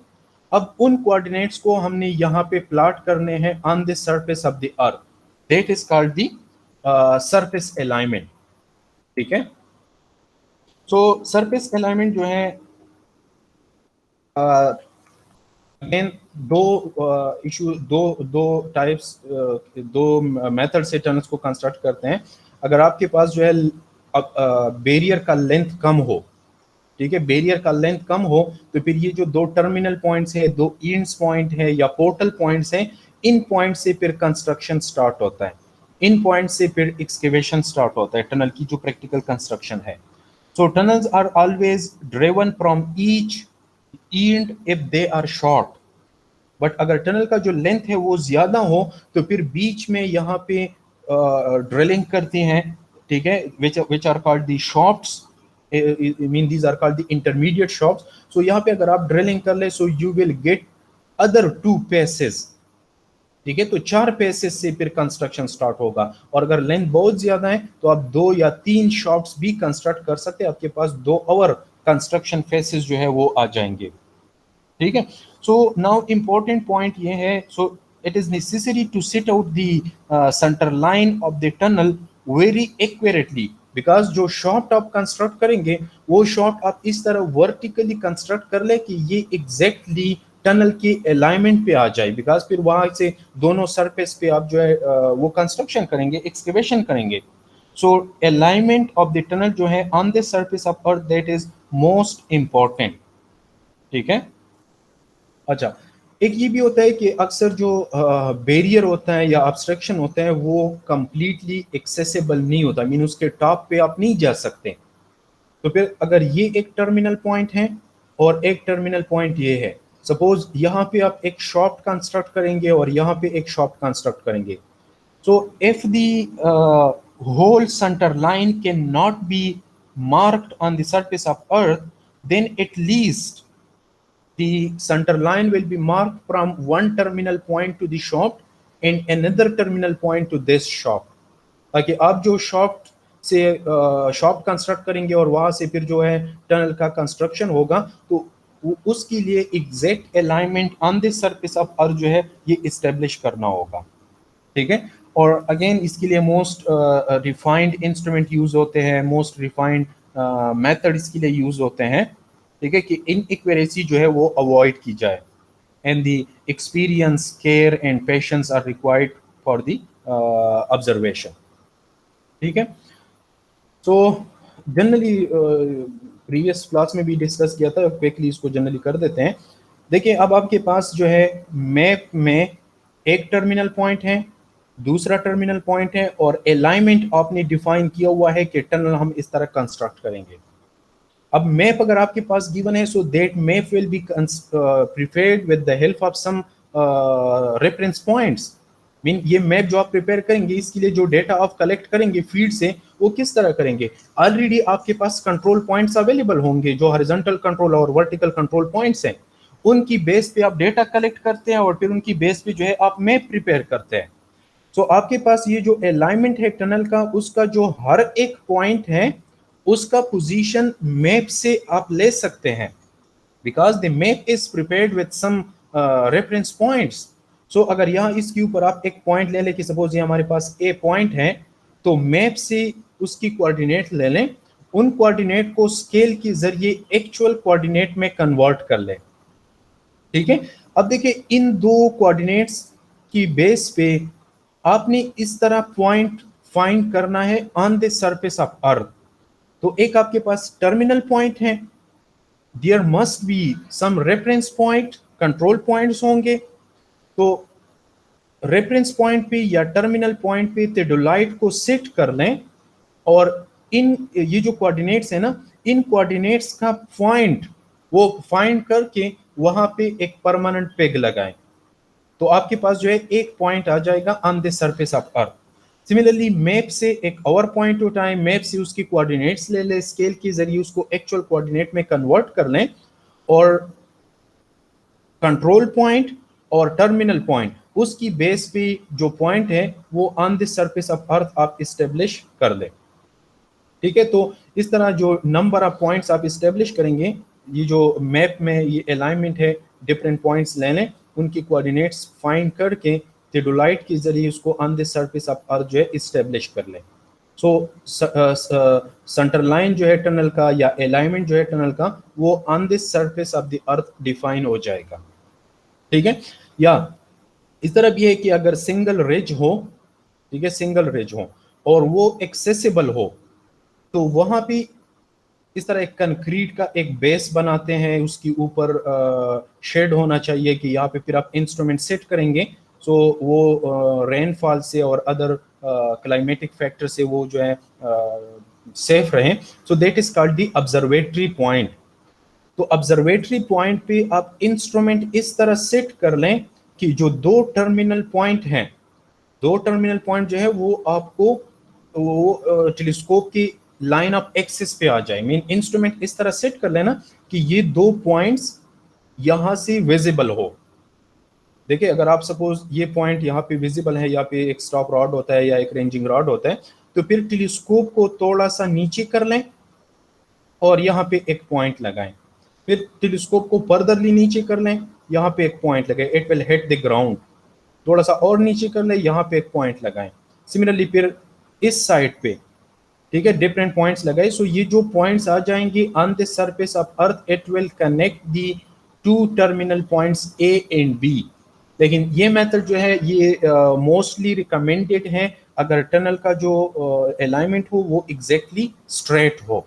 अब उन कोऑर्डिनेट्स को हमने यहाँ पे प्लॉट करने हैं on the surface of the earth, that is called the surface alignment, ठीक है। सो सरफेस अलाइनमेंट जो है अगेन दो इशू दो टाइप्स दो मेथड से टनल्स को कंस्ट्रक्ट करते हैं। अगर आपके पास जो है बैरियर का लेंथ कम हो, ठीक है, बैरियर का लेंथ कम हो तो फिर ये जो दो टर्मिनल पॉइंट्स है, दो एंड्स पॉइंट है या पोर्टल पॉइंट्स हैं, इन पॉइंट से फिर कंस्ट्रक्शन स्टार्ट होता है, इन पॉइंट से फिर एक्सकेवेशन स्टार्ट होता है टनल की जो प्रैक्टिकल कंस्ट्रक्शन है। So tunnels are always driven from each end if they are short. But अगर टनल का जो लेंथ है वो ज्यादा हो तो फिर बीच में यहाँ पे ड्रिलिंग करते हैं, ठीक है, which are called the shafts. I mean these are called the intermediate shafts. So यहाँ पे अगर आप ड्रिलिंग कर ले so you will get other two passes, ठीक है। तो 4 पेसेस से फिर कंस्ट्रक्शन स्टार्ट होगा और अगर लेंथ बहुत ज्यादा है तो आप 2 या 3 शॉप्स भी कंस्ट्रक्ट कर सकते हैं, आपके पास 2 और कंस्ट्रक्शन फेसेस जो है वो आ जाएंगे, ठीक है। सो नाउ इंपॉर्टेंट पॉइंट ये है, so it is necessary to set out the centre line of the tunnel very accurately because जो शॉफ्ट आप कंस्ट्रक्ट करेंगे वो शॉफ्ट आप इस तरह वर्टिकली कंस्ट्रक्ट कर ले कि ये एग्जैक्टली टनल के अलाइनमेंट पे आ जाए, बिकॉज फिर वहां से दोनों सरफेस पे आप जो है वो कंस्ट्रक्शन करेंगे, एक्सकेवेशन करेंगे। सो अलाइनमेंट ऑफ द टनल जो है on the surface of earth that is most important. ठीक है। अच्छा, एक ये भी होता है कि अक्सर जो बैरियर होता है या ऑब्स्ट्रक्शन होता है वो कंप्लीटली एक्सेसिबल नहीं होता, मीन उसके टॉप पे आप नहीं जा सकते। तो फिर अगर ये एक टर्मिनल पॉइंट है और एक टर्मिनल पॉइंट ये है, सपोज यहाँ पे आप एक शॉफ्ट कंस्ट्रक्ट करेंगे और यहाँ पे एक शॉफ्ट कंस्ट्रक्ट करेंगे। So if the whole center line cannot be marked on the surface of Earth, then at least the center line will be marked from one terminal point to the shaft and another terminal point to this shaft, ताकि आप जो shaft से shaft construct करेंगे और वहां से फिर जो है टनल का कंस्ट्रक्शन होगा, तो उसके लिए exact alignment on the surface of अर्थ जो है ये इस्टेब्लिश करना होगा। ठीक है। और अगेन इसके लिए मोस्ट रिफाइंड इंस्ट्रूमेंट यूज होते हैं, मोस्ट रिफाइंड मेथड इसके लिए यूज होते हैं। ठीक है, कि इनइक्वेरेसी जो है वो अवॉइड की जाए and the experience, care and patience are required for the observation. ठीक है। तो जनरली प्रीवियस क्लास में भी डिस्कस किया था, क्विकली इसको जनरली कर देते हैं। देखिए, अब आपके पास जो है मैप में एक टर्मिनल पॉइंट है, दूसरा टर्मिनल पॉइंट है, और अलाइनमेंट आपने डिफाइन किया हुआ है कि टनल हम इस तरह कंस्ट्रक्ट करेंगे। अब मैप अगर आपके पास गिवन है, so that map will be prepared with the help of some reference points. Mean ये मैप जो आप प्रिपेयर करेंगे, इसके लिए जो डेटा आप कलेक्ट करेंगे फील्ड से, वो किस तरह करेंगे? ऑलरेडी आपके पास कंट्रोल पॉइंट्स अवेलेबल होंगे, जो हॉरिजॉन्टल कंट्रोल और वर्टिकल कंट्रोल पॉइंट्स हैं, उनकी बेस पे आप डेटा कलेक्ट करते हैं और फिर उनकी बेस पे जो है आप मैप प्रिपेयर करते हैं। सो आपके पास ये जो अलाइनमेंट है टनल का, उसका जो हर एक पॉइंट है उसका पोजीशन मैप से आप ले सकते हैं, because the map is prepared with some reference points. So अगर यहाँ इसके ऊपर आप एक पॉइंट ले लें कि सपोज ये हमारे पास ए पॉइंट है, तो मैप से उसकी कोऑर्डिनेट ले लें, उन कोऑर्डिनेट को स्केल के जरिए एक्चुअल कोऑर्डिनेट में कन्वर्ट कर लें। ठीक है। अब देखिए, इन दो कोऑर्डिनेट्स की बेस पे आपने इस तरह पॉइंट फाइंड करना है on the surface of earth. तो एक आपके पास टर्मिनल पॉइंट है, there must be some reference point, control points होंगे। तो रेफरेंस पॉइंट पे या टर्मिनल पॉइंट पे टेडोलाइट को सेट कर लें, और इन ये जो कोऑर्डिनेट्स है ना, इन कोऑर्डिनेट्स का पॉइंट वो फाइंड करके वहां पे एक परमानेंट पेग लगाएं, तो आपके पास जो है एक पॉइंट आ जाएगा on the surface of earth. Similarly map से एक और पॉइंट उठाएं, मैप से उसकी कोऑर्डिनेट्स ले लें, स्केल के जरिए उसको एक्चुअल कोऑर्डिनेट में कन्वर्ट कर लें, और कंट्रोल पॉइंट और टर्मिनल पॉइंट उसकी बेस पे जो पॉइंट है वो ऑन द सरफेस ऑफ अर्थ आप इस्टेब्लिश कर लें। ठीक है। तो इस तरह जो नंबर ऑफ पॉइंट्स आप इस्टेब्लिश करेंगे, ये जो मैप में ये अलाइनमेंट है, डिफरेंट पॉइंट्स ले लें, उनकी कोऑर्डिनेट्स फाइंड करके टेडोलाइट के जरिए उसको ऑन द सरफेस ऑफ अर्थ जो है इस्टेब्लिश कर लें। सो सेंटर लाइन जो है टनल का या अलाइनमेंट जो है टनल का, वो on the surface of the earth define हो जाएगा। ठीक है। या इस तरह भी है कि अगर सिंगल रिज हो, ठीक है, सिंगल रिज हो और वो एक्सेसिबल हो, तो वहां पे इस तरह एक कंक्रीट का एक बेस बनाते हैं, उसके ऊपर शेड होना चाहिए कि यहाँ पे फिर आप इंस्ट्रूमेंट सेट करेंगे, सो वो रेनफॉल से और अदर क्लाइमेटिक फैक्टर से वो जो है सेफ रहें। सो that is called the observatory point. तो ऑब्जर्वेटरी पॉइंट पे आप इंस्ट्रूमेंट इस तरह सेट कर लें कि जो दो टर्मिनल पॉइंट हैं, दो टर्मिनल पॉइंट जो है वो आपको वो टेलीस्कोप की लाइन ऑफ एक्सिस पे आ जाए। मीन इंस्ट्रूमेंट इस तरह सेट कर लेना कि ये दो पॉइंट्स यहां से विजिबल हो। देखिए, अगर आप सपोज ये पॉइंट यहाँ पे विजिबल है, यहाँ पे एक स्टॉप रॉड होता है या एक रेंजिंग रॉड होता है, तो फिर टेलीस्कोप को थोड़ा सा नीचे कर लें और यहाँ पे एक पॉइंट लगाएं, फिर टेलीस्कोप को फर्दरली नीचे कर लें, यहाँ पे एक पॉइंट लगाएं, it will hit the ground, थोड़ा सा और नीचे कर लें, यहाँ पे एक पॉइंट लगाएं। सिमिलरली फिर इस साइड पे, ठीक है, डिफरेंट पॉइंट्स लगाए। सो ये जो पॉइंट्स आ जाएंगे on the surface of earth, it will connect the two terminal points A and B. लेकिन ये मेथड जो है ये मोस्टली रिकमेंडेड है अगर टनल का जो अलाइनमेंट हो वो एग्जैक्टली स्ट्रेट हो।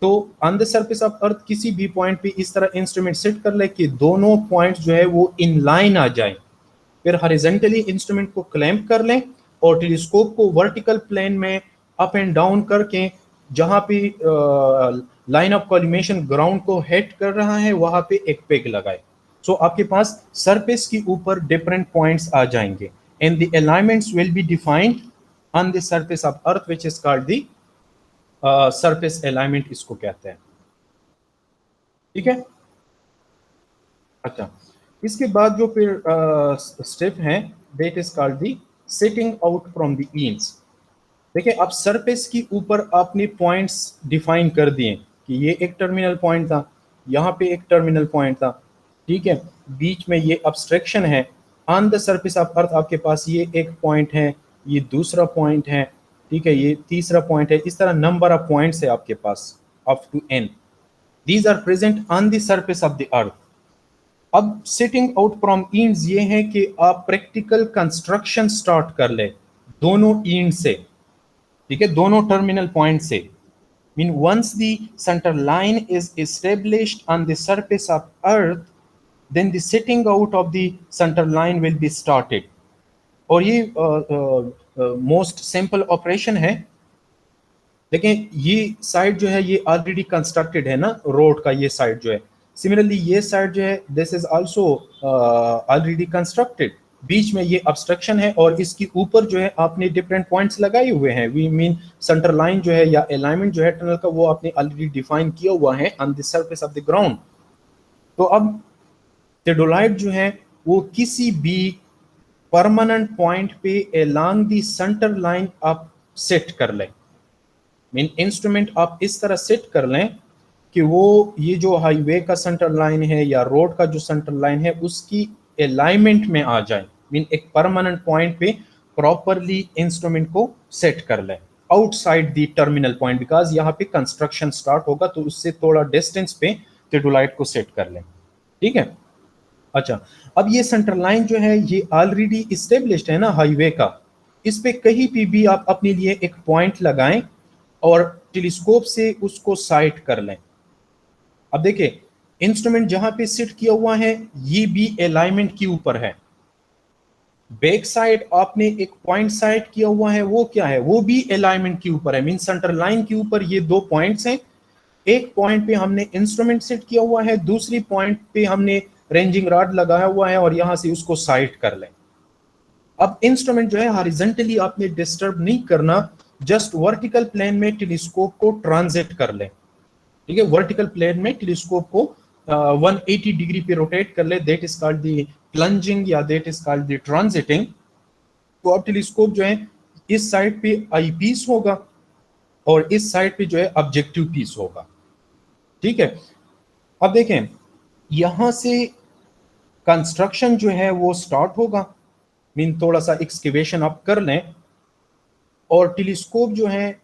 तो ऑन द सरफेस ऑफ अर्थ किसी भी पॉइंट पे इस तरह इंस्ट्रूमेंट सेट कर ले कि दोनों पॉइंट्स जो है वो इन लाइन आ जाए, फिर हॉरिजॉन्टली इंस्ट्रूमेंट को क्लैंप कर लें और टेलीस्कोप को वर्टिकल प्लेन में अप एंड डाउन करके जहां पे लाइन ऑफ कॉलिमेशन ग्राउंड को हिट कर रहा है वहां पे एक पेग लगाए। सो आपके पास सरफेस के ऊपर डिफरेंट पॉइंट्स आ जाएंगे and the alignments will be defined on the surface of earth which is called the surface alignment, इसको कहते हैं। ठीक है, अच्छा, इसके बाद जो फिर स्टेप है that is called the setting out from the ends. देखिए, अब सरफेस के ऊपर आपने पॉइंट्स डिफाइन कर दिए कि ये एक टर्मिनल पॉइंट था, यहाँ पे एक टर्मिनल पॉइंट था, ठीक है, बीच में ये अब्स्ट्रैक्शन है। ऑन द सरफेस ऑफ अर्थ आपके पास ये एक पॉइंट है, ये दूसरा पॉइंट है, ठीक है, ये तीसरा पॉइंट है। इस तरह नंबर ऑफ पॉइंट्स है आपके पास up to n। These are present on the surface of the earth. अब सेटिंग आउट फ्रॉम ईंड्स ये है कि आप प्रैक्टिकल कंस्ट्रक्शन स्टार्ट कर ले दोनों ईंड से, ठीक है, दोनों टर्मिनल पॉइंट से। Mean once the centre line is established on the surface of earth, then the setting out of the centre line will be started. और ये मोस्ट सिंपल ऑपरेशन है। लेकिन ये साइड जो है ये ऑलरेडी कंस्ट्रक्टेड है ना, रोड का ये साइड जो है। सिमिलरली ये साइड जो है this is also already constructed. बीच में ये ऑब्स्ट्रक्शन है और इसके ऊपर जो है आपने डिफरेंट पॉइंट्स लगाए हुए हैं। वी मीन सेंटर लाइन जो है या अलाइनमेंट जो है टनल का वो आपने ऑलरेडी डिफाइन किया हुआ है on the surface of the ground. तो अब टेडोलाइट जो है वो किसी भी परमानेंट पॉइंट पे अलोंग द सेंटर लाइन आप सेट कर लें। मीन इंस्ट्रूमेंट आप इस तरह सेट कर लें कि वो ये जो हाईवे का सेंटर लाइन है या रोड का जो सेंटर लाइन है उसकी अलाइनमेंट में आ जाए। मीन एक परमानेंट पॉइंट पे प्रॉपरली इंस्ट्रूमेंट को सेट कर लें outside the terminal point, because यहाँ पे कंस्ट्रक्शन स्टार्ट होगा तो उससे थोड़ा डिस्टेंस पे टेडोलाइट को सेट कर लें। ठीक है, अच्छा, अब ये सेंटर लाइन जो है ये ऑलरेडी इस्टेब्लिश्ड है ना हाईवे का। इस पे कहीं भी आप अपने लिए एक पॉइंट लगाएं और टेलीस्कोप से उसको साइट कर लें। अब देखिए, इंस्ट्रूमेंट जहां पे सेट किया हुआ है ये भी अलाइनमेंट के ऊपर है। बैक साइड आपने एक पॉइंट साइट किया हुआ है, वो क्या है, वो भी अलाइनमेंट के ऊपर है। मीन सेंटर लाइन के ऊपर ये दो पॉइंट्स हैं। एक पॉइंट पे हमने इंस्ट्रूमेंट सेट किया हुआ है, दूसरी पॉइंट पे हमने रेंजिंग रॉड लगाया हुआ है और यहां से उसको साइट कर लें। अब इंस्ट्रूमेंट जो है हॉरिजॉन्टली आपने डिस्टर्ब नहीं करना, जस्ट वर्टिकल प्लेन में टेलीस्कोप को ट्रांजिट कर लें। ठीक है, वर्टिकल प्लेन में टेलीस्कोप को 180 डिग्री पे रोटेट कर ले, that is called the plunging या that is called the transiting. तो अब टेलीस्कोप जो है इस साइड पे आई पीस होगा और इस साइड पे जो है ऑब्जेक्टिव पीस होगा। ठीक है, अब देखें यहां से कंस्ट्रक्शन जो है वो स्टार्ट होगा। मीन थोड़ा सा एक्सकेवेशन आप कर लें और टेलीस्कोप जो है,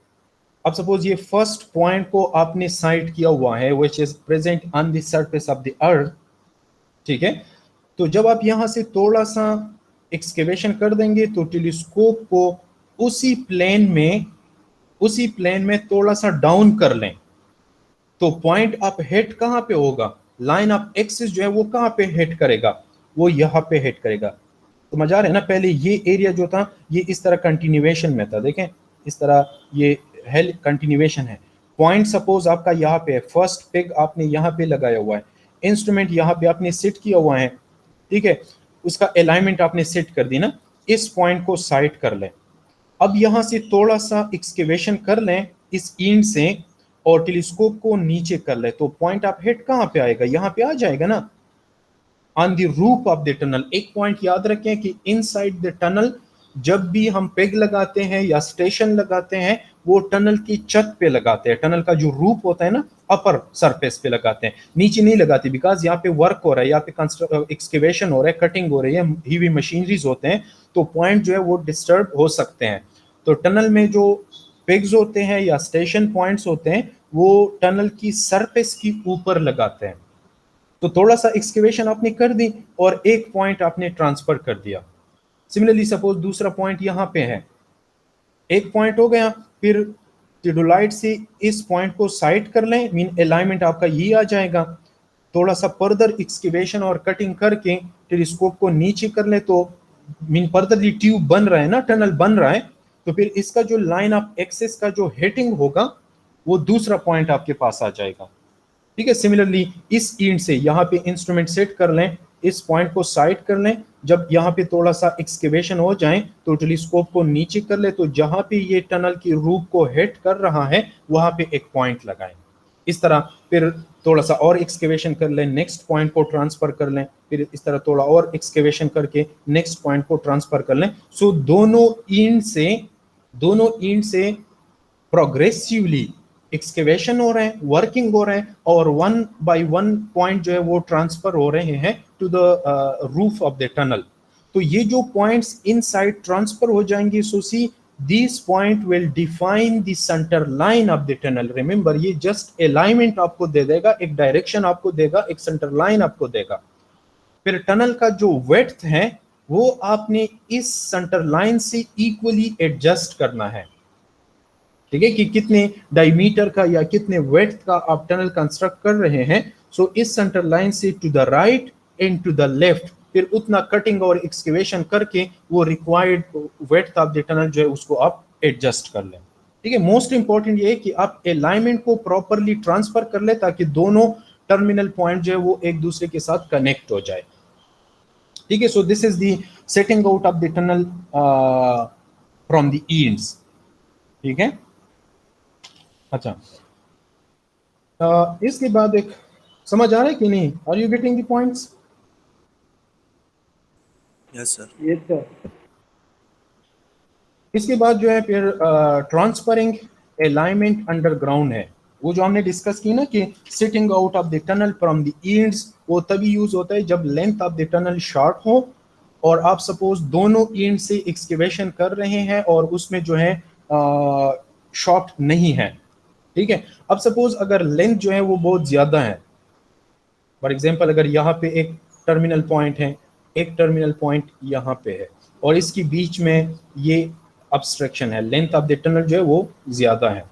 अब सपोज ये फर्स्ट पॉइंट को आपने साइट किया हुआ है which is present on the surface of the अर्थ। ठीक है, तो जब आप यहां से थोड़ा सा एक्सकेवेशन कर देंगे तो टेलीस्कोप को उसी प्लेन में थोड़ा सा डाउन कर लें तो पॉइंट आप हिट कहां पे होगा, लाइन ऑफ एक्सिस जो है वो कहां पे हिट करेगा, वो यहां पे हिट करेगा। तो मजा आ रहा है ना, पहले ये एरिया जो था ये इस तरह कंटिन्यूएशन में था, देखें इस तरह ये हेल कंटिन्यूएशन है। पॉइंट सपोज आपका यहाँ पे है, फर्स्ट पिग आपने यहाँ पे लगाया हुआ है, इंस्ट्रूमेंट यहाँ पे आपने सेट किया हुआ है। ठीक है, उसका अलाइनमेंट आपने सेट कर दी ना, इस पॉइंट को साइट कर लें। अब यहाँ से थोड़ा सा एक्सकेवेशन कर लें इस इंड से और टेलीस्कोप को नीचे कर ले तो पॉइंट आप हिट कहां पे आएगा, यहां पे आ जाएगा ना, on the roof of the tunnel. एक पॉइंट याद रखें कि इनसाइड द टनल जब भी हम पेग लगाते हैं या स्टेशन लगाते हैं वो टनल की छत पे लगाते हैं। टनल का जो रूफ होता है ना अपर सरफेस पे लगाते हैं, नीचे नहीं लगाते, बिकॉज यहाँ पे वर्क हो रहा है, यहाँ पे एक्सकेवेशन हो रहा है, कटिंग हो रही है, हीवी मशीनरीज होते हैं, तो पॉइंट जो है वो डिस्टर्ब हो सकते हैं। तो टनल में जो पेग्स होते हैं या स्टेशन पॉइंट्स होते हैं वो टनल की सरफेस की ऊपर लगाते हैं। तो थोड़ा सा एक्सकेवेशन आपने कर दी और एक पॉइंट आपने ट्रांसफर कर दिया। सिमिलरली सपोज दूसरा पॉइंट यहाँ पे है, एक पॉइंट हो गया, फिर थियोडोलाइट से इस पॉइंट को साइड कर लें, मीन अलाइनमेंट आपका ये आ जाएगा। थोड़ा सा फर्दर एक्सकेवेशन और कटिंग करके टेलीस्कोप को नीचे कर ले तो मीन फर्दरली ट्यूब बन रहा है ना, टनल बन रहा है, तो फिर इसका जो लाइन ऑफ एक्सेस का जो हेटिंग होगा वो दूसरा पॉइंट आपके पास आ जाएगा। ठीक है, सिमिलरली इस एंड से यहाँ पे इंस्ट्रूमेंट सेट कर लें, इस पॉइंट को साइड कर लें, जब यहाँ पे थोड़ा सा एक्सकेवेशन हो जाए तो टेलीस्कोप को नीचे कर ले, तो जहां पे ये टनल की रूफ को हिट कर रहा है वहां पे एक पॉइंट लगाएं। इस तरह फिर थोड़ा सा और एक्सकेवेशन कर लें, नेक्स्ट पॉइंट को ट्रांसफर कर लें, फिर इस तरह थोड़ा और एक्सकेवेशन करके नेक्स्ट पॉइंट को ट्रांसफर कर लें। सो दोनों एंड से प्रोग्रेसिवली एक्सकेवेशन हो रहे हैं, वर्किंग हो रहे हैं, और वन बाय वन पॉइंट जो है वो ट्रांसफर हो रहे हैं to the roof of the tunnel. तो ये जो पॉइंट्स इनसाइड ट्रांसफर हो जाएंगे, so see this point will define the centre line of the tunnel. Remember, ये जस्ट अलाइनमेंट आपको दे देगा, एक डायरेक्शन आपको देगा, एक सेंटर लाइन आपको देगा। फिर टनल का जो वेड्थ है वो आपने इस सेंटर लाइन से इक्वली एडजस्ट करना है। ठीक है, कि कितने डायमीटर का या कितने वेड्थ का आप टनल कंस्ट्रक्ट कर रहे हैं। सो इस सेंटर लाइन से to the right and to the left फिर उतना कटिंग और एक्सकेवेशन करके वो required width of the tunnel जो है उसको आप एडजस्ट कर लें। ठीक है, मोस्ट इंपॉर्टेंट ये है कि आप अलाइनमेंट को प्रॉपरली ट्रांसफर कर ले ताकि दोनों टर्मिनल पॉइंट जो है वो एक दूसरे के साथ कनेक्ट हो जाए। ठीक है, so this is the setting out of the tunnel from the ends. ठीक है, अच्छा, इसके बाद एक समझ आ रहा है कि नहीं? Are you getting the points? Yes sir. Yes sir. इसके बाद जो है फिर ट्रांसफरिंग अलाइनमेंट अंडरग्राउंड है, वो जो हमने डिस्कस की ना कि sitting out of the tunnel from the ends, वो तभी यूज होता है जब length of the tunnel short हो और आप सपोज दोनों एंड से एक्सकेवेशन कर रहे हैं और उसमें जो है शॉर्ट नहीं है। ठीक है, अब सपोज अगर लेंथ जो है वो बहुत ज्यादा है, फॉर एग्जांपल अगर यहाँ पे एक टर्मिनल पॉइंट है, एक टर्मिनल पॉइंट यहाँ पे है और इसके बीच में ये ऑब्स्ट्रक्शन है, लेंथ ऑफ द टनल जो है वो ज्यादा है,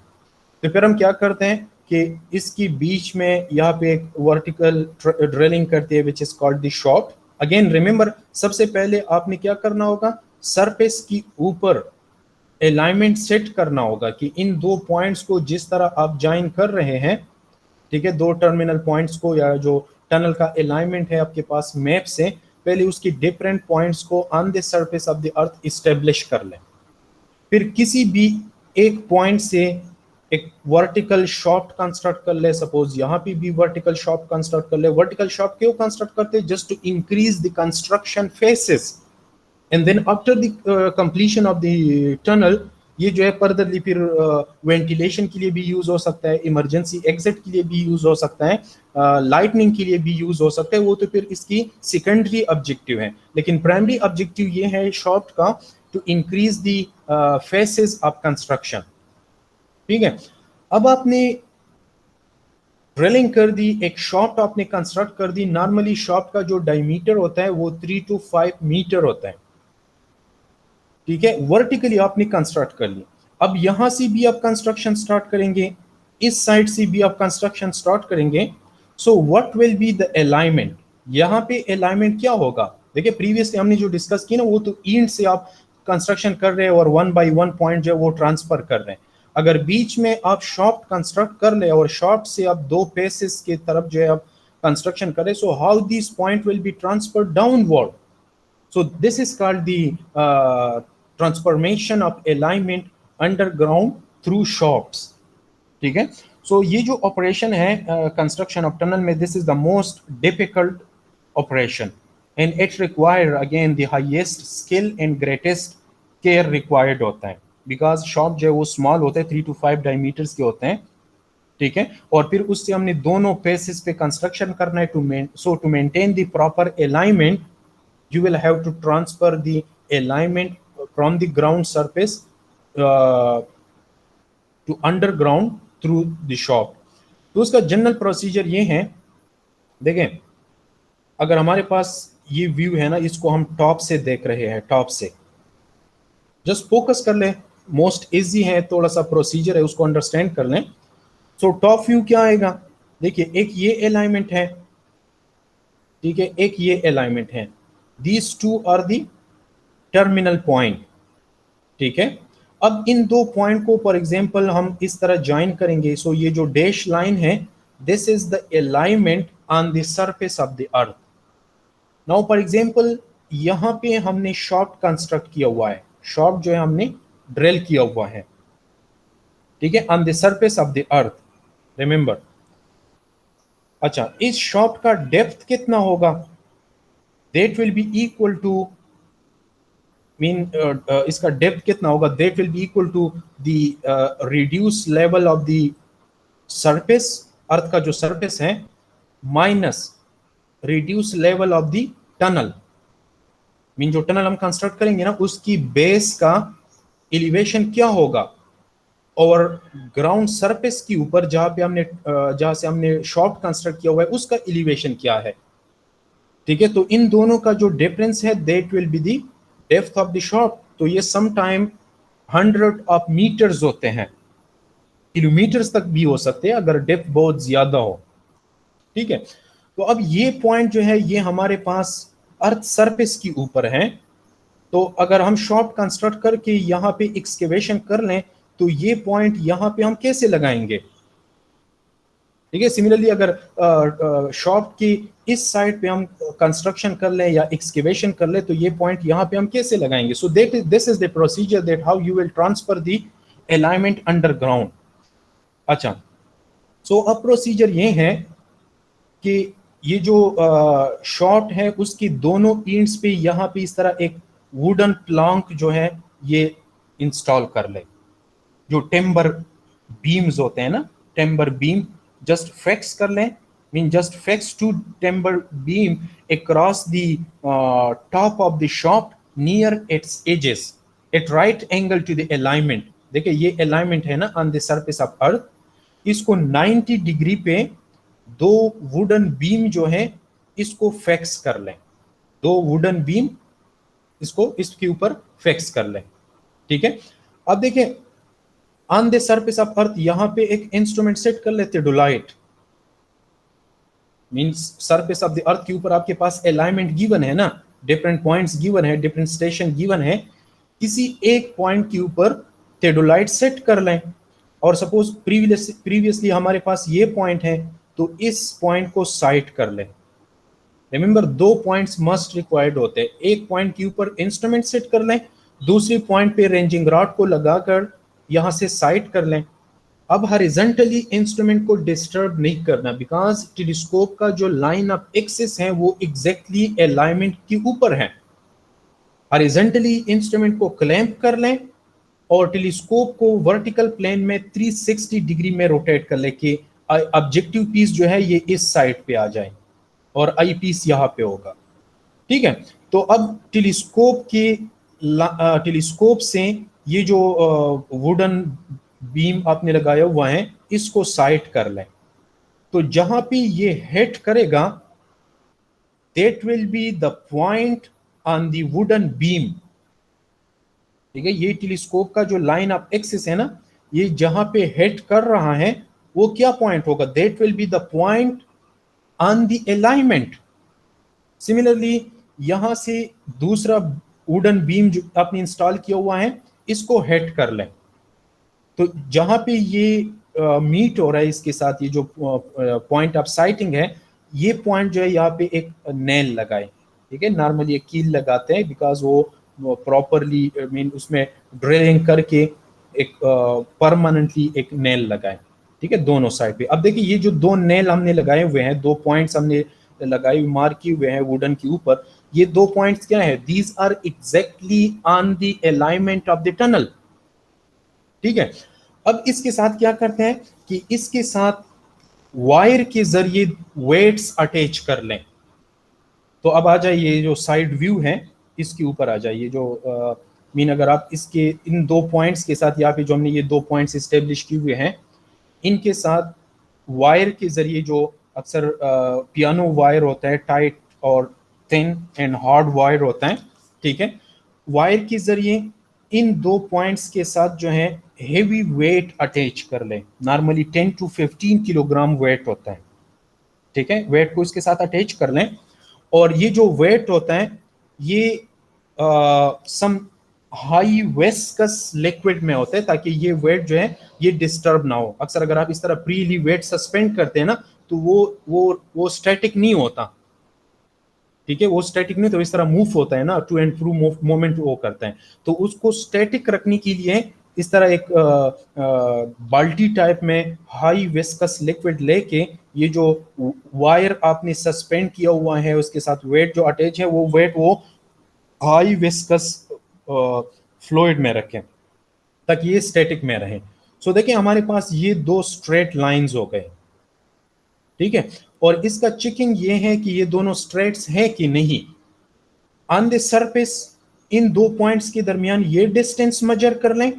तो फिर हम क्या करते हैं कि इसकी बीच में यहाँ पे एक वर्टिकल ड्रिलिंग करते हैं which is called the shaft. Again remember, सबसे पहले आपने क्या करना होगा, सरफेस की ऊपर अलाइनमेंट सेट करना होगा कि इन दो पॉइंट्स को जिस तरह आप ज्वाइन कर रहे हैं, ठीक है, दो टर्मिनल पॉइंट्स को या जो टनल का अलाइनमेंट है आपके पास मैप से, पहले उसकी डिफरेंट पॉइंट्स को on the surface of the earth establish कर लें। फिर किसी भी एक पॉइंट से एक वर्टिकल शॉफ्ट कंस्ट्रक्ट कर ले, सपोज यहाँ पे भी वर्टिकल शॉफ्ट कंस्ट्रक्ट कर ले। वर्टिकल शॉफ्ट क्यों कंस्ट्रक्ट करते हैं? Just to increase the construction faces and then after the completion of the tunnel ये जो है फर्दरली फिर वेंटिलेशन के लिए भी यूज हो सकता है, इमरजेंसी एग्जिट के लिए भी यूज हो सकता है, लाइटनिंग के लिए भी यूज हो सकता है, वो तो फिर इसकी सेकेंडरी ऑब्जेक्टिव है। लेकिन प्राइमरी ऑब्जेक्टिव ये है शॉफ्ट का, to increase the faces of construction. ठीक है, अब आपने ड्रिलिंग कर दी, एक शॉफ्ट आपने कंस्ट्रक्ट कर दी। नॉर्मली शॉफ्ट का जो डायमीटर होता है वो 3 to 5 मीटर होता है। ठीक है, वर्टिकली आपने कंस्ट्रक्ट कर ली। अब यहां से भी आप कंस्ट्रक्शन स्टार्ट करेंगे, इस साइड से भी आप कंस्ट्रक्शन स्टार्ट करेंगे। So what will be the alignment? यहाँ पे अलाइनमेंट क्या होगा? देखिए प्रीवियसली हमने जो डिस्कस की ना, वो तो एंड से आप कंस्ट्रक्शन कर रहे हैं और वन बाय वन पॉइंट जो है वो ट्रांसफर कर रहे हैं। अगर बीच में आप शॉफ्ट कंस्ट्रक्ट कर ले और शॉफ्ट से आप दो फेसेस की तरफ जो है आप कंस्ट्रक्शन करें, so how this point will be transferred downward? So this is called the transformation of alignment underground through shafts. ठीक है, so ये जो ऑपरेशन है कंस्ट्रक्शन ऑफ टनल में, this is the most difficult operation and it require again the highest skill and greatest care required होता है, because shaft जो है वो स्मॉल होते हैं, 3 to 5 डायमीटर्स के होते हैं। ठीक है, और फिर उससे हमने दोनों फेसेस पे कंस्ट्रक्शन करना है to maintain the proper alignment you will have to transfer the alignment from the ground surface to underground through the shaft. तो उसका जनरल प्रोसीजर ये है, देखें अगर हमारे पास ये व्यू है ना, इसको हम टॉप से देख रहे हैं, टॉप से जस्ट फोकस कर लें, मोस्ट इजी है, थोड़ा सा प्रोसीजर है उसको अंडरस्टैंड कर लें। सो टॉप व्यू क्या आएगा, देखिए एक ये अलाइनमेंट है, ठीक है, एक ये अलाइनमेंट है, these two are the terminal point, ठीक है। अब इन दो पॉइंट को फॉर एग्जांपल हम इस तरह ज्वाइन करेंगे, सो ये जो डैश लाइन है, this is the alignment on the surface of the earth. Now for example यहां पे हमने शॉर्ट कंस्ट्रक्ट किया हुआ है, शॉर्ट जो है हमने ड्रिल किया हुआ है, ठीक है, on the surface of the earth, remember. अच्छा, इस शॉर्ट का डेप्थ कितना होगा, that will be equal to इसका डेप्थ कितना होगा, that will be equal to the reduce level of the surface, earth का जो सरफेस है, minus reduce level of the tunnel. जो टनल हम कंस्ट्रक्ट करेंगे ना, उसकी बेस का एलिवेशन क्या होगा, और ग्राउंड सरफेस के ऊपर जहां पे हमने जहां से हमने शॉर्ट कंस्ट्रक्ट किया हुआ है उसका एलिवेशन क्या है, ठीक है। तो इन दोनों का जो डिफरेंस है, that will be the depth of the short. तो ये सम टाइम 100 ऑफ मीटर्स होते हैं, किलोमीटर्स तक भी हो सकते हैं अगर डेप्थ बहुत ज्यादा हो, ठीक है। तो अब ये पॉइंट जो है, ये हमारे पास अर्थ सरफेस के ऊपर है। तो अगर हम शॉर्ट कंस्ट्रक्ट करके यहाँ पे एक्सकेवेशन कर लें, तो ये पॉइंट यहाँ पे हम कैसे लगाएंगे, ठीक है। सिमिलरली अगर शॉर्ट की इस साइड पे हम कंस्ट्रक्शन कर लें या एक्सकेवेशन कर लें, तो ये पॉइंट यहाँ पे हम कैसे लगाएंगे। So this is the procedure that how you will transfer the alignment underground. अच्छा, सो अब प्रोसीजर ये है कि ये जो शॉर्ट है उसकी दोनों एंड्स पे यहाँ पे इस तरह एक वुडन प्लॉन्क जो है ये इंस्टॉल कर ले, जो टेम्बर बीम्स होते हैं ना, टेम्बर बीम जस्ट फिक्स कर लें, mean just fix two timber beam across the top of the shaft near its edges at right angle to the alignment. देखिए ये अलाइनमेंट है ना on the surface of earth, इसको 90 डिग्री पे दो wooden beam जो है इसको फिक्स कर लें, दो वुडन बीम इसको इसके ऊपर फिक्स कर लें, ठीक है। अब देखिए ऑन द सरफेस ऑफ अर्थ यहां पे एक इंस्ट्रूमेंट सेट कर लेते, Deloitte, means surface of the अर्थ के ऊपर आपके पास अलाइनमेंट गिवन है ना, डिफरेंट पॉइंट्स गिवन है, डिफरेंट स्टेशन गिवन है, किसी एक पॉइंट के ऊपर टेडोलाइट सेट कर लें। और सपोज प्रीवियसली हमारे पास ये पॉइंट है, तो इस पॉइंट को साइट कर लें। रिमेंबर दो पॉइंट्स मस्ट रिक्वायर्ड होते हैं, एक पॉइंट के ऊपर इंस्ट्रूमेंट सेट कर लें, दूसरी पॉइंट पे रेंजिंग रॉड को लगाकर यहां से साइट कर लें। अब हॉरिजॉन्टली इंस्ट्रूमेंट को डिस्टर्ब नहीं करना, बिकॉज टेलीस्कोप का जो लाइन ऑफ एक्सिस है वो एग्जैक्टली अलाइनमेंट के ऊपर है। हॉरिजॉन्टली इंस्ट्रूमेंट को क्लैंप कर लें और टेलीस्कोप को वर्टिकल प्लेन में 360 डिग्री में रोटेट कर ले कि ऑब्जेक्टिव पीस जो है ये इस साइड पे आ जाए और आई पीस यहाँ पे होगा, ठीक है। तो अब टेलीस्कोप से ये जो वुडन बीम आपने लगाया हुआ है इसको साइट कर लें। तो जहां पे ये हिट करेगा, that will be the point on the wooden beam, ठीक है। ये टेलीस्कोप का जो लाइन ऑफ एक्सिस है ना, ये जहां पे हिट कर रहा है वो क्या पॉइंट होगा, that will be the point on the alignment. Similarly यहां से दूसरा वुडन बीम जो आपने इंस्टॉल किया हुआ है इसको हिट कर लें, तो जहां पे ये मीट हो रहा है इसके साथ, ये जो पॉइंट ऑफ साइटिंग है, ये पॉइंट जो है यहाँ पे एक नेल लगाए, ठीक है। नॉर्मली एक कील लगाते हैं बिकॉज वो प्रॉपरली मीन उसमें ड्रिलिंग करके एक परमानेंटली एक नेल लगाए, ठीक है, दोनों साइड पे। अब देखिए ये जो दो नेल हमने लगाए हुए हैं, दो पॉइंट्स हमने लगाए मार्क किए हुए हैं वुडन के ऊपर, ये दो पॉइंट्स क्या है, these are exactly on the alignment of the tunnel, ठीक है। अब इसके साथ क्या करते हैं कि इसके साथ वायर के जरिए वेट्स अटैच कर लें। तो अब आ जाइए जो साइड व्यू है इसके ऊपर आ जाइए, जो मीन अगर आप इसके इन 2 पॉइंट्स के साथ, यहाँ पे जो हमने ये 2 पॉइंट्स इस्टेब्लिश किए हुए हैं, इनके साथ वायर के जरिए, जो अक्सर पियानो वायर होता है टाइट और थिन एंड हार्ड वायर होता है, ठीक है, वायर के जरिए इन 2 पॉइंट्स के साथ जो है हेवी वेट अटैच कर लें। नॉर्मली 10 to 15 किलोग्राम वेट होता है, ठीक है, वेट को इसके साथ अटैच कर लें। और ये जो वेट होता है ये सम हाई वेस्कस लिक्विड में होता है, ताकि ये वेट जो है ये डिस्टर्ब ना हो। अक्सर अगर आप इस तरह फ्रीली वेट सस्पेंड करते हैं ना, तो वो स्टैटिक नहीं होता, ठीक है, वो स्टैटिक नहीं, तो इस तरह मूव होता है ना, टू एंड फ्रू मूवमेंट वो करते हैं। तो उसको स्टैटिक रखने के लिए इस तरह एक बाल्टी टाइप में हाई विस्कस लिक्विड लेके, ये जो वायर आपने सस्पेंड किया हुआ है उसके साथ वेट जो अटैच है, वो वेट वो हाई विस्कस फ्लूइड में रखें ताकि ये स्टैटिक में रहे। सो देखिए हमारे पास ये 2 स्ट्रेट लाइंस हो गए, ठीक है, और इसका चेकिंग ये है कि ये दोनों स्ट्रेट्स हैं कि नहीं। On the surface in 2 points के दरमियान ये डिस्टेंस मेजर कर लें,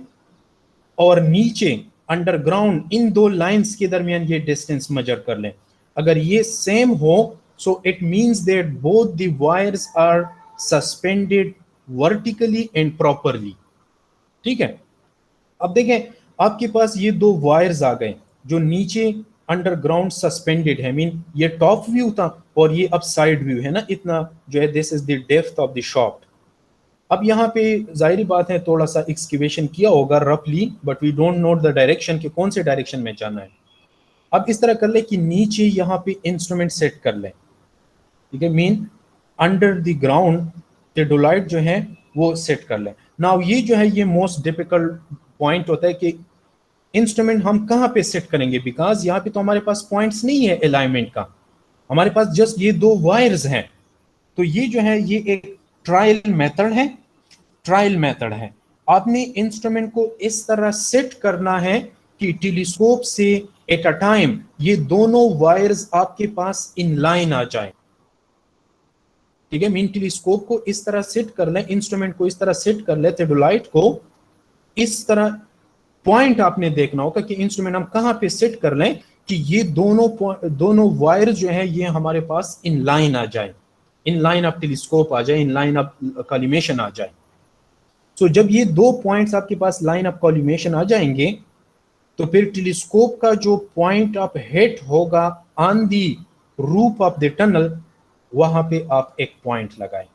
और नीचे अंडरग्राउंड इन 2 लाइंस के दरमियान ये डिस्टेंस मेजर कर लें। अगर ये सेम हो, so it means that both the wires are suspended vertically and properly, ठीक है। अब देखें आपके पास ये 2 वायर्स आ गए जो नीचे अंडरग्राउंड सस्पेंडेड है, मीन ये टॉप व्यू था और ये अब साइड व्यू है ना, इतना जो है this is the depth of the shaft. अब यहाँ पे जाहिर बात है थोड़ा सा एक्सकेवेशन किया होगा रफली, but we don't know the direction कि कौन से डायरेक्शन में जाना है। अब इस तरह कर ले कि नीचे यहाँ पे इंस्ट्रूमेंट सेट कर ले, ठीक है, मीन अंडर द ग्राउंड टेडोलाइट जो है वो सेट कर ले। नाउ ये जो है ये मोस्ट डिफिकल्ट पॉइंट होता है कि इंस्ट्रूमेंट हम कहाँ पे सेट करेंगे, बिकॉज यहाँ पे तो हमारे पास पॉइंट्स नहीं है अलाइनमेंट का, हमारे पास जस्ट ये 2 वायर्स हैं। तो ये जो है ये एक ट्रायल मेथड है, ट्रायल मेथड है। आपने इंस्ट्रूमेंट को इस तरह सेट करना है कि टेलीस्कोप से एट अ टाइम ये दोनों वायर्स आपके पास इन लाइन आ जाए, ठीक है, मीन टेलीस्कोप को इस तरह सेट कर ले, इंस्ट्रूमेंट को इस तरह सेट कर ले, टेडोलाइट को इस तरह पॉइंट आपने देखना होगा कि इंस्ट्रूमेंट हम कहां पे सेट कर लें कि ये दोनों वायर जो है ये हमारे पास इन लाइन आ जाए, इन लाइन ऑफ टेलीस्कोप आ जाए, इन लाइन ऑफ कॉलिमेशन आ जाए। सो जब ये 2 पॉइंट्स आपके पास लाइन ऑफ कॉलिमेशन आ जाएंगे, तो फिर टेलीस्कोप का जो पॉइंट ऑफ हिट होगा on the roof of the tunnel, वहां पे आप एक पॉइंट लगाएं,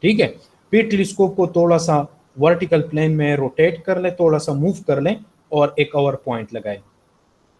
ठीक है। फिर टेलीस्कोप को थोड़ा सा वर्टिकल प्लेन में रोटेट कर लें, थोड़ा सा मूव कर लें और एक और पॉइंट लगाएं,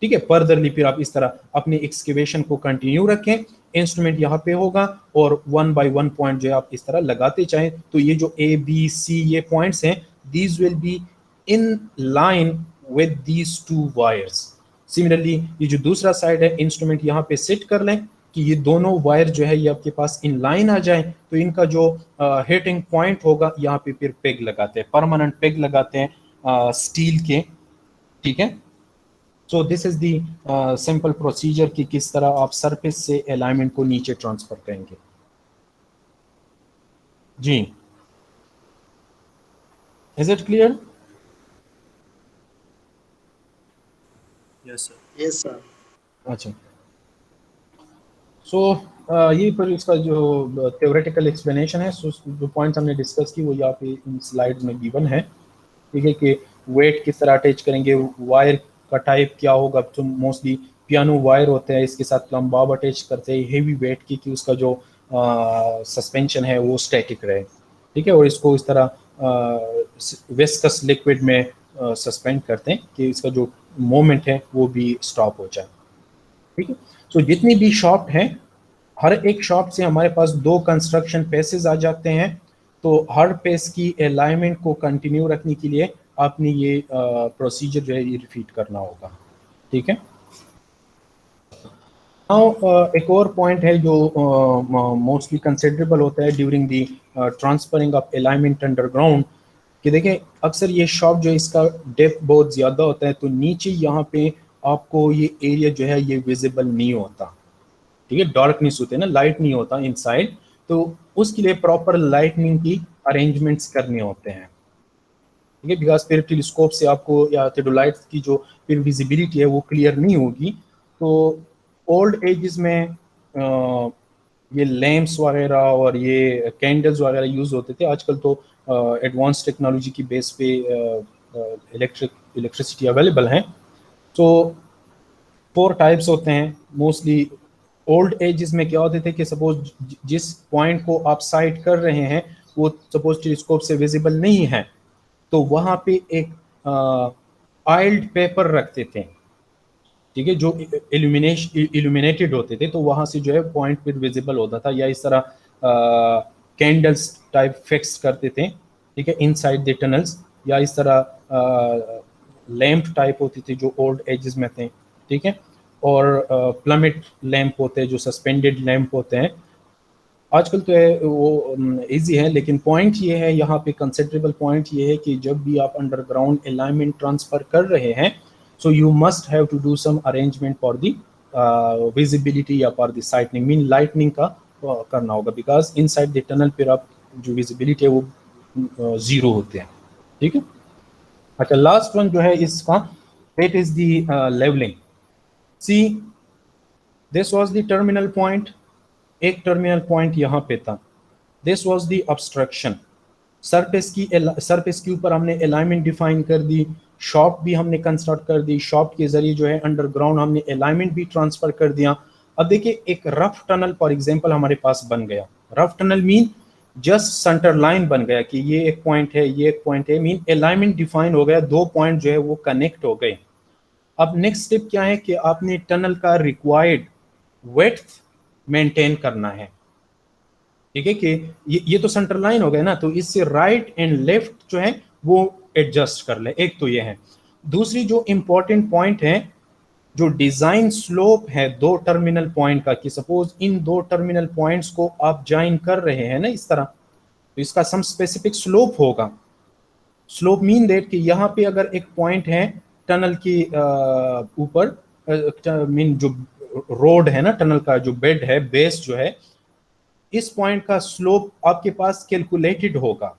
ठीक है। फर्दरली फिर आप इस तरह अपनी एक्सकेवेशन को कंटिन्यू रखें, इंस्ट्रूमेंट यहाँ पे होगा और 1 by 1 पॉइंट जो आप इस तरह लगाते चाहें। तो ये जो A B C ये पॉइंट्स हैं, these will be in line with these 2 wires. Similarly ये जो दूसरा साइड है, इंस्ट्रूमेंट यहाँ पे सेट कर लें कि ये दोनों वायर जो है ये आपके पास इन लाइन आ जाए। तो इनका जो हिटिंग पॉइंट होगा यहाँ पे फिर पेग लगाते हैं, परमानेंट पेग लगाते हैं स्टील के, ठीक है। So this is the simple procedure कि किस तरह आप सरफेस से अलाइनमेंट को नीचे ट्रांसफर करेंगे। जी, is it clear? Yes sir. Yes sir. अच्छा, सो ये पर इसका जो थ्योरेटिकल एक्सप्लेनेशन है, जो पॉइंट्स हमने डिस्कस की वो यहाँ पे इन स्लाइड्स में गिवन है, ठीक है, कि वेट किस तरह अटैच करेंगे, वायर का टाइप क्या होगा। तो मोस्टली पियानो वायर होते हैं, इसके साथ प्लम्बाब अटैच करते हैं हेवी वेट की कि उसका जो सस्पेंशन है वो स्टैटिक रहे, ठीक है, और इसको इस तरह विस्कस लिक्विड में सस्पेंड करते हैं कि इसका जो मोमेंट है वो भी स्टॉप हो जाए, ठीक है। सो जितनी भी शॉफ्ट हैं, हर एक शॉफ्ट से हमारे पास 2 कंस्ट्रक्शन पेसेस आ जाते हैं। तो हर पेस की अलाइनमेंट को कंटिन्यू रखने के लिए आपने ये प्रोसीजर जो है ये रिपीट करना होगा, ठीक है। नाउ एक और पॉइंट है जो मोस्टली कंसिडरेबल होता है during the transferring of alignment underground, कि देखिए अक्सर ये शॉफ्ट जो इसका डेप्थ बहुत ज़्यादा होता है, तो नीचे यहाँ पे आपको ये एरिया जो है ये विजिबल नहीं होता, ठीक है, डार्कनेस होती है ना, लाइट नहीं होता इनसाइड। तो उसके लिए प्रॉपर लाइटनिंग की अरेंजमेंट्स करने होते हैं, ठीक है, बिकॉज फिर टेलीस्कोप से आपको या थियोडोलाइट की जो फिर विजिबिलिटी है वो क्लियर नहीं होगी। तो ओल्ड एजेस में ये लैंप्स वगैरह और ये कैंडल्स वगैरह यूज़ होते थे। आजकल तो एडवांस टेक्नोलॉजी की बेस पे इलेक्ट्रिसिटी अवेलेबल है। तो 4 टाइप्स होते हैं मोस्टली। ओल्ड एजेस में क्या होते थे कि सपोज जिस पॉइंट को आप साइट कर रहे हैं वो सपोज टेलीस्कोप से विजिबल नहीं है, तो वहां पे एक आइल्ड पेपर रखते थे, ठीक है, जो इल्यूमिनेटेड होते थे, तो वहां से जो है पॉइंट फिर विजिबल होता था। या इस तरह कैंडल्स टाइप फिक्स करते थे, ठीक है, इनसाइड द टनल्स। या इस तरह लैंप टाइप होती थी जो ओल्ड एजेस में थे, ठीक है। और प्लमेट लैंप होते हैं जो सस्पेंडेड लैंप होते हैं। आजकल तो है वो इजी है, लेकिन पॉइंट ये है यहाँ पे, कंसिडरेबल पॉइंट ये है कि जब भी आप अंडरग्राउंड अलाइनमेंट ट्रांसफर कर रहे हैं, so you must have to do some arrangement for the visibility या for the sighting, mean lighting का करना होगा, बिकॉज इनसाइड द टनल फिर आप जो विजिबिलिटी है वो जीरो होते हैं, ठीक है। अच्छा, लास्ट वन जो है इसका, it is the levelling. See this was the terminal point, एक टर्मिनल पॉइंट यहाँ पे था। This was the obstruction. Surface के ऊपर हमने अलाइनमेंट डिफाइन कर दी, शॉप भी हमने कंस्ट्रक्ट कर दी, शॉप के जरिए जो है अंडरग्राउंड हमने अलाइनमेंट भी ट्रांसफर कर दिया। अब देखिए एक रफ टनल फॉर एग्जांपल हमारे पास बन गया। Rough tunnel mean just centre line बन गया कि ये एक पॉइंट है, ये एक पॉइंट है, मीन अलाइनमेंट डिफाइन हो गया, 2 पॉइंट जो है वो कनेक्ट हो गए। अब नेक्स्ट स्टेप क्या है कि आपने टनल का रिक्वायर्ड विड्थ मेंटेन करना है, ठीक है, कि ये तो सेंटर लाइन हो गया ना, तो इससे राइट एंड लेफ्ट जो है वो एडजस्ट कर ले। एक तो ये है। दूसरी जो इंपॉर्टेंट पॉइंट है, जो डिजाइन स्लोप है 2 टर्मिनल पॉइंट का, कि सपोज इन 2 टर्मिनल पॉइंट्स को आप ज्वाइन कर रहे हैं ना इस तरह, तो इसका सम स्पेसिफिक स्लोप होगा। स्लोप मीन दैट कि यहाँ पे अगर एक पॉइंट है टनल के ऊपर, मीन जो रोड है ना, टनल का जो बेड है, बेस जो है, इस पॉइंट का स्लोप आपके पास कैलकुलेटेड होगा,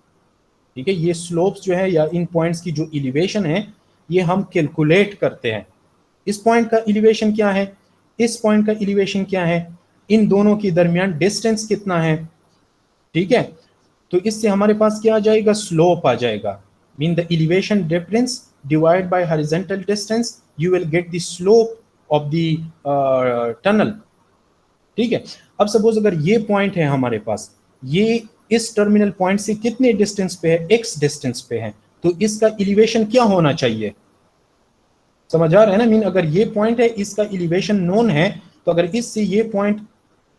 ठीक है। ये स्लोप्स जो है या इन पॉइंट्स की जो एलिवेशन है ये हम कैलकुलेट करते हैं। इस पॉइंट का एलिवेशन क्या है, इस पॉइंट का एलिवेशन क्या है, इन दोनों के दरमियान डिस्टेंस कितना है, ठीक है। तो इससे हमारे पास क्या आ जाएगा, स्लोप आ जाएगा। Mean the elevation difference divide by horizontal distance, you will get the slope of the tunnel, ठीक है। अब सपोज अगर ये पॉइंट है हमारे पास, ये इस टर्मिनल पॉइंट से कितने डिस्टेंस पे है, x डिस्टेंस पे है, तो इसका एलिवेशन क्या होना चाहिए, समझ आ रहा है ना। मीन अगर ये पॉइंट है, इसका एलिवेशन नोन है, तो अगर इससे ये पॉइंट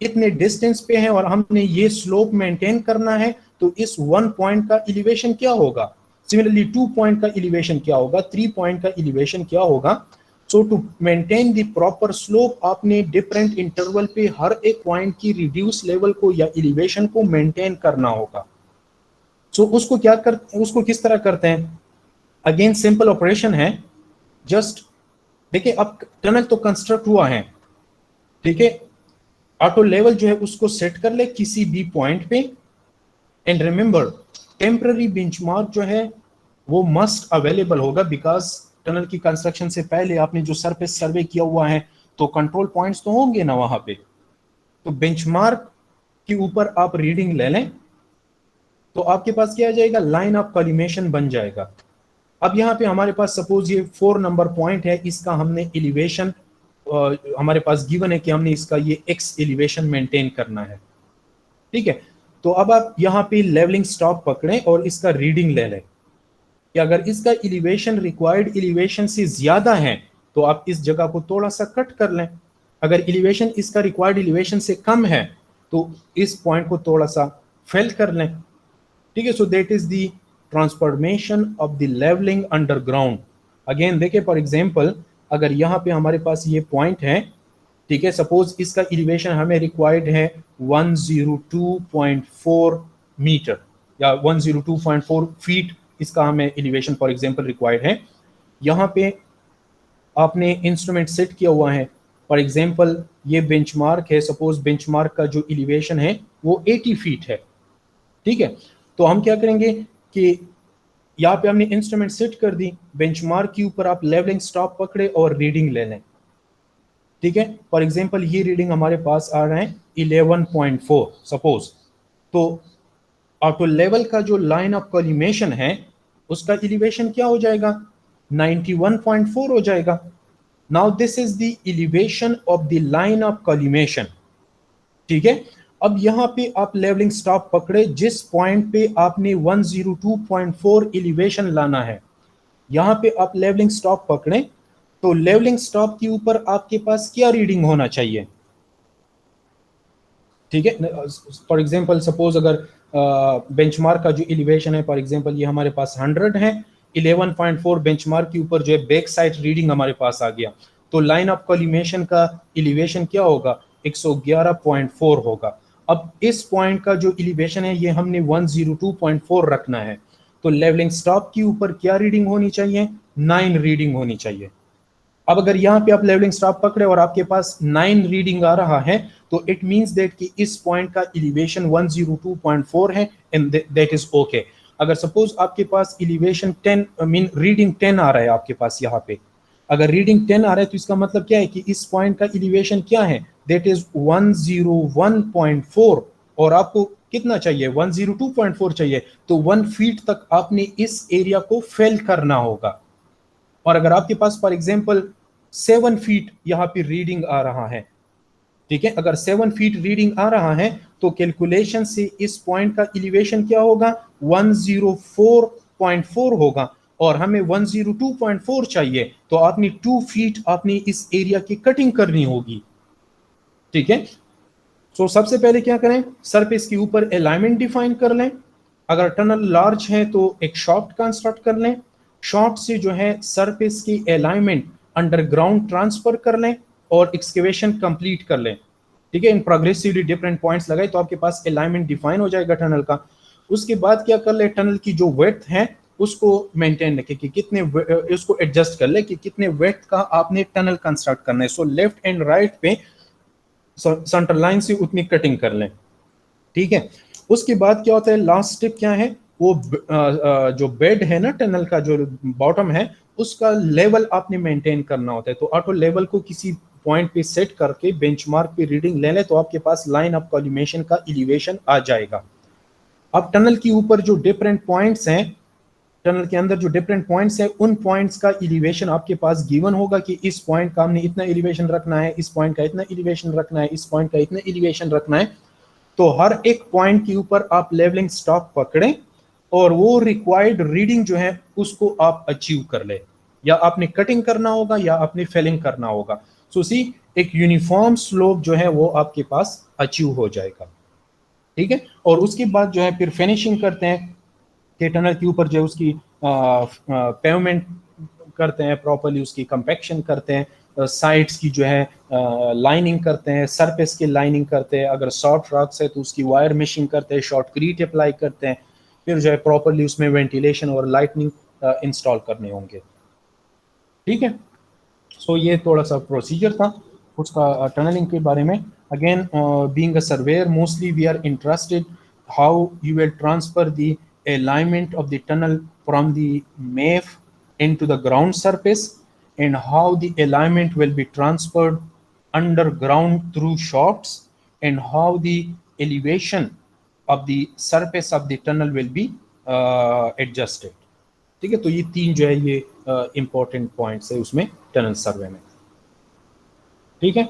इतने डिस्टेंस पे है और हमने ये स्लोप मेंटेन करना है, तो इस 1 पॉइंट का एलिवेशन क्या होगा, सिमिलरली 2 पॉइंट का एलिवेशन क्या होगा, 3 पॉइंट का एलिवेशन क्या होगा। So to maintain the proper slope, आपने डिफरेंट इंटरवल पे हर एक पॉइंट की रिड्यूस लेवल को या एलिवेशन को मेंटेन करना होगा। सो उसको क्या करते, उसको किस तरह करते हैं, अगेन सिंपल ऑपरेशन है। जस्ट देखिए अब टनल तो कंस्ट्रक्ट हुआ है, ठीक है, ऑटो लेवल जो है उसको सेट कर ले किसी भी पॉइंट पे, एंड रिमेंबर टेम्पररी बेंचमार्क जो है वो मस्ट अवेलेबल होगा, बिकॉज टनल की कंस्ट्रक्शन से पहले आपने जो सरफेस सर्वे किया हुआ है तो कंट्रोल पॉइंट्स तो होंगे ना वहां पे, तो बेंचमार्क के ऊपर आप रीडिंग ले लें तो आपके पास क्या आ जाएगा, लाइन ऑफ कॉलिमेशन बन जाएगा। अब यहाँ पे हमारे पास सपोज ये 4 नंबर पॉइंट है, इसका हमने एलिवेशन हमारे पास गिवन है कि हमने इसका ये x एलिवेशन मेंटेन करना है, ठीक है। तो अब आप यहाँ पे लेवलिंग स्टॉक पकड़ें और इसका रीडिंग ले लें कि अगर इसका एलिवेशन रिक्वायर्ड एलिवेशन से ज्यादा है तो आप इस जगह को थोड़ा सा कट कर लें, अगर एलिवेशन इसका रिक्वायर्ड एलिवेशन से कम है तो इस पॉइंट को थोड़ा सा फेल कर लें, ठीक है। So that is the transformation of the levelling underground. Again देखिए फॉर एग्जांपल अगर यहाँ पे हमारे पास ये पॉइंट है, ठीक है, सपोज इसका एलिवेशन हमें रिक्वायर्ड है 102.4 मीटर या 102.4 फीट, इसका हमें एलिवेशन फॉर एग्जांपल रिक्वायर्ड है। यहाँ पे आपने इंस्ट्रूमेंट सेट किया हुआ है, फॉर एग्जांपल ये बेंचमार्क है, सपोज बेंचमार्क का जो एलिवेशन है वो 80 फीट है, ठीक है। तो हम क्या करेंगे कि यहाँ पे हमने इंस्ट्रूमेंट सेट कर दी, बेंचमार्क के ऊपर आप लेवलिंग स्टॉप पकड़े और रीडिंग ले लें, ठीक है। फॉर एग्जांपल ये रीडिंग हमारे पास आ रहा है 11.4 सपोज, तो ऑटो लेवल का जो लाइन ऑफ कॉलिमेशन है उसका एलिवेशन क्या हो जाएगा, 91.4 हो जाएगा। Now this is the elevation of the line of collimation, ठीक है। अब यहाँ पे आप लेवलिंग स्टॉप पकड़े, जिस पॉइंट पे आपने 102.4 एलिवेशन लाना है, यहाँ पे आप लेवलिंग स्टॉप पकड़े, तो लेवलिंग स्टॉप के ऊपर आपके पास क्या रीडिंग होना चाहिए, ठीक है। फॉर एग्जांपल सपोज अगर बेंचमार्क का जो एलिवेशन है, फॉर एग्जांपल ये हमारे पास 100 है, 11.4 बेंचमार्क के ऊपर जो है बैक साइड रीडिंग हमारे पास आ गया, तो लाइन ऑफ कॉलिमेशन का एलिवेशन क्या होगा, 111.4 होगा। अब इस पॉइंट का जो एलिवेशन है ये हमने 102.4 रखना है, तो लेवलिंग स्टॉप के ऊपर क्या रीडिंग होनी चाहिए, 9 रीडिंग होनी चाहिए। अब अगर यहाँ पे आप लेवलिंग स्टॉप पकड़े और आपके पास 9 रीडिंग आ रहा है, तो इट मींस दैट कि इस पॉइंट का एलिवेशन 102.4 है एंड दैट इज ओके। अगर सपोज आपके पास एलिवेशन 10 मीन रीडिंग 10 आ रहा है आपके पास यहाँ पे, अगर रीडिंग 10 आ रहा है तो इसका मतलब क्या है कि इस पॉइंट का एलिवेशन क्या है, दैट इज 101.4, और आपको कितना चाहिए, 102.4 चाहिए, तो 1 फीट तक आपने इस एरिया को फिल करना होगा। और अगर आपके पास फॉर एग्जांपल 7 फीट यहाँ पे रीडिंग आ रहा है, ठीक है, अगर 7 फीट रीडिंग आ रहा है तो कैलकुलेशन से इस पॉइंट का एलिवेशन क्या होगा, 104.4 होगा, और हमें 102.4 चाहिए, तो आपने 2 फीट आपने इस एरिया की कटिंग करनी होगी, ठीक है। सो सबसे पहले क्या करें, सरफेस के ऊपर अलाइनमेंट डिफाइन कर लें, अगर टनल लार्ज है तो एक शॉफ्ट कंस्ट्रक्ट कर लें, शॉर्ट से जो है सरफेस की अलाइनमेंट अंडरग्राउंड ट्रांसफर कर लें और एक्सकेवेशन कंप्लीट कर लें, ठीक है। इन प्रोग्रेसिवली डिफरेंट पॉइंट्स लगाए तो आपके पास अलाइनमेंट डिफाइन हो जाएगा टनल का। उसके बाद क्या कर ले, टनल की जो विड्थ है उसको मेंटेन रखे कि कितने, उसको एडजस्ट कर ले कि कितने विड्थ का आपने टनल कंस्ट्रक्ट करना है। सो लेफ्ट एंड राइट पे सेंटर लाइन से उतनी कटिंग कर लें, ठीक है। उसके बाद क्या होता है, लास्ट स्टेप क्या है, वो जो बेड है ना टनल का, जो बॉटम है उसका लेवल आपने मेंटेन करना होता है। तो ऑटो लेवल को किसी पॉइंट पे सेट करके बेंचमार्क पे रीडिंग ले ले तो आपके पास लाइन ऑफ कॉलिमेशन का एलिवेशन आ जाएगा। अब टनल के ऊपर जो डिफरेंट पॉइंट्स हैं, टनल के अंदर जो डिफरेंट पॉइंट्स हैं, उन पॉइंट्स का एलिवेशन आपके पास गिवन होगा कि इस पॉइंट का हमने इतना एलिवेशन रखना है, इस पॉइंट का इतना एलिवेशन रखना है, इस पॉइंट का इतना एलिवेशन रखना है। तो हर एक पॉइंट के ऊपर आप लेवलिंग स्टॉक पकड़ें और वो रिक्वायर्ड रीडिंग जो है उसको आप अचीव कर ले, या आपने कटिंग करना होगा या आपने फिलिंग करना होगा। सो सी एक यूनिफॉर्म स्लोप जो है वो आपके पास अचीव हो जाएगा, ठीक है। और उसके बाद जो है फिर फिनिशिंग करते हैं कि टनल के ऊपर जो है उसकी पेवमेंट करते हैं, प्रॉपर्ली उसकी कंपैक्शन करते हैं, साइड्स की जो है लाइनिंग करते हैं, सरफेस की लाइनिंग करते हैं, अगर सॉफ्ट रॉक्स है तो उसकी वायर मेशिंग करते हैं, शॉर्टक्रीट अप्लाई करते हैं, फिर जो है प्रॉपर्ली उसमें वेंटिलेशन और लाइटनिंग इंस्टॉल करने होंगे, ठीक है। सो ये थोड़ा सा प्रोसीजर था उसका टनलिंग के बारे में। Again being a surveyor mostly we are interested how you will transfer the alignment of the tunnel from the MEF into the ground surface, and how the alignment will be transferred underground through shafts, and how the elevation of the surface of the tunnel will be adjusted, ठीक है। तो ये 3 जो है ये important points है उसमें tunnel सर्वे में, ठीक है।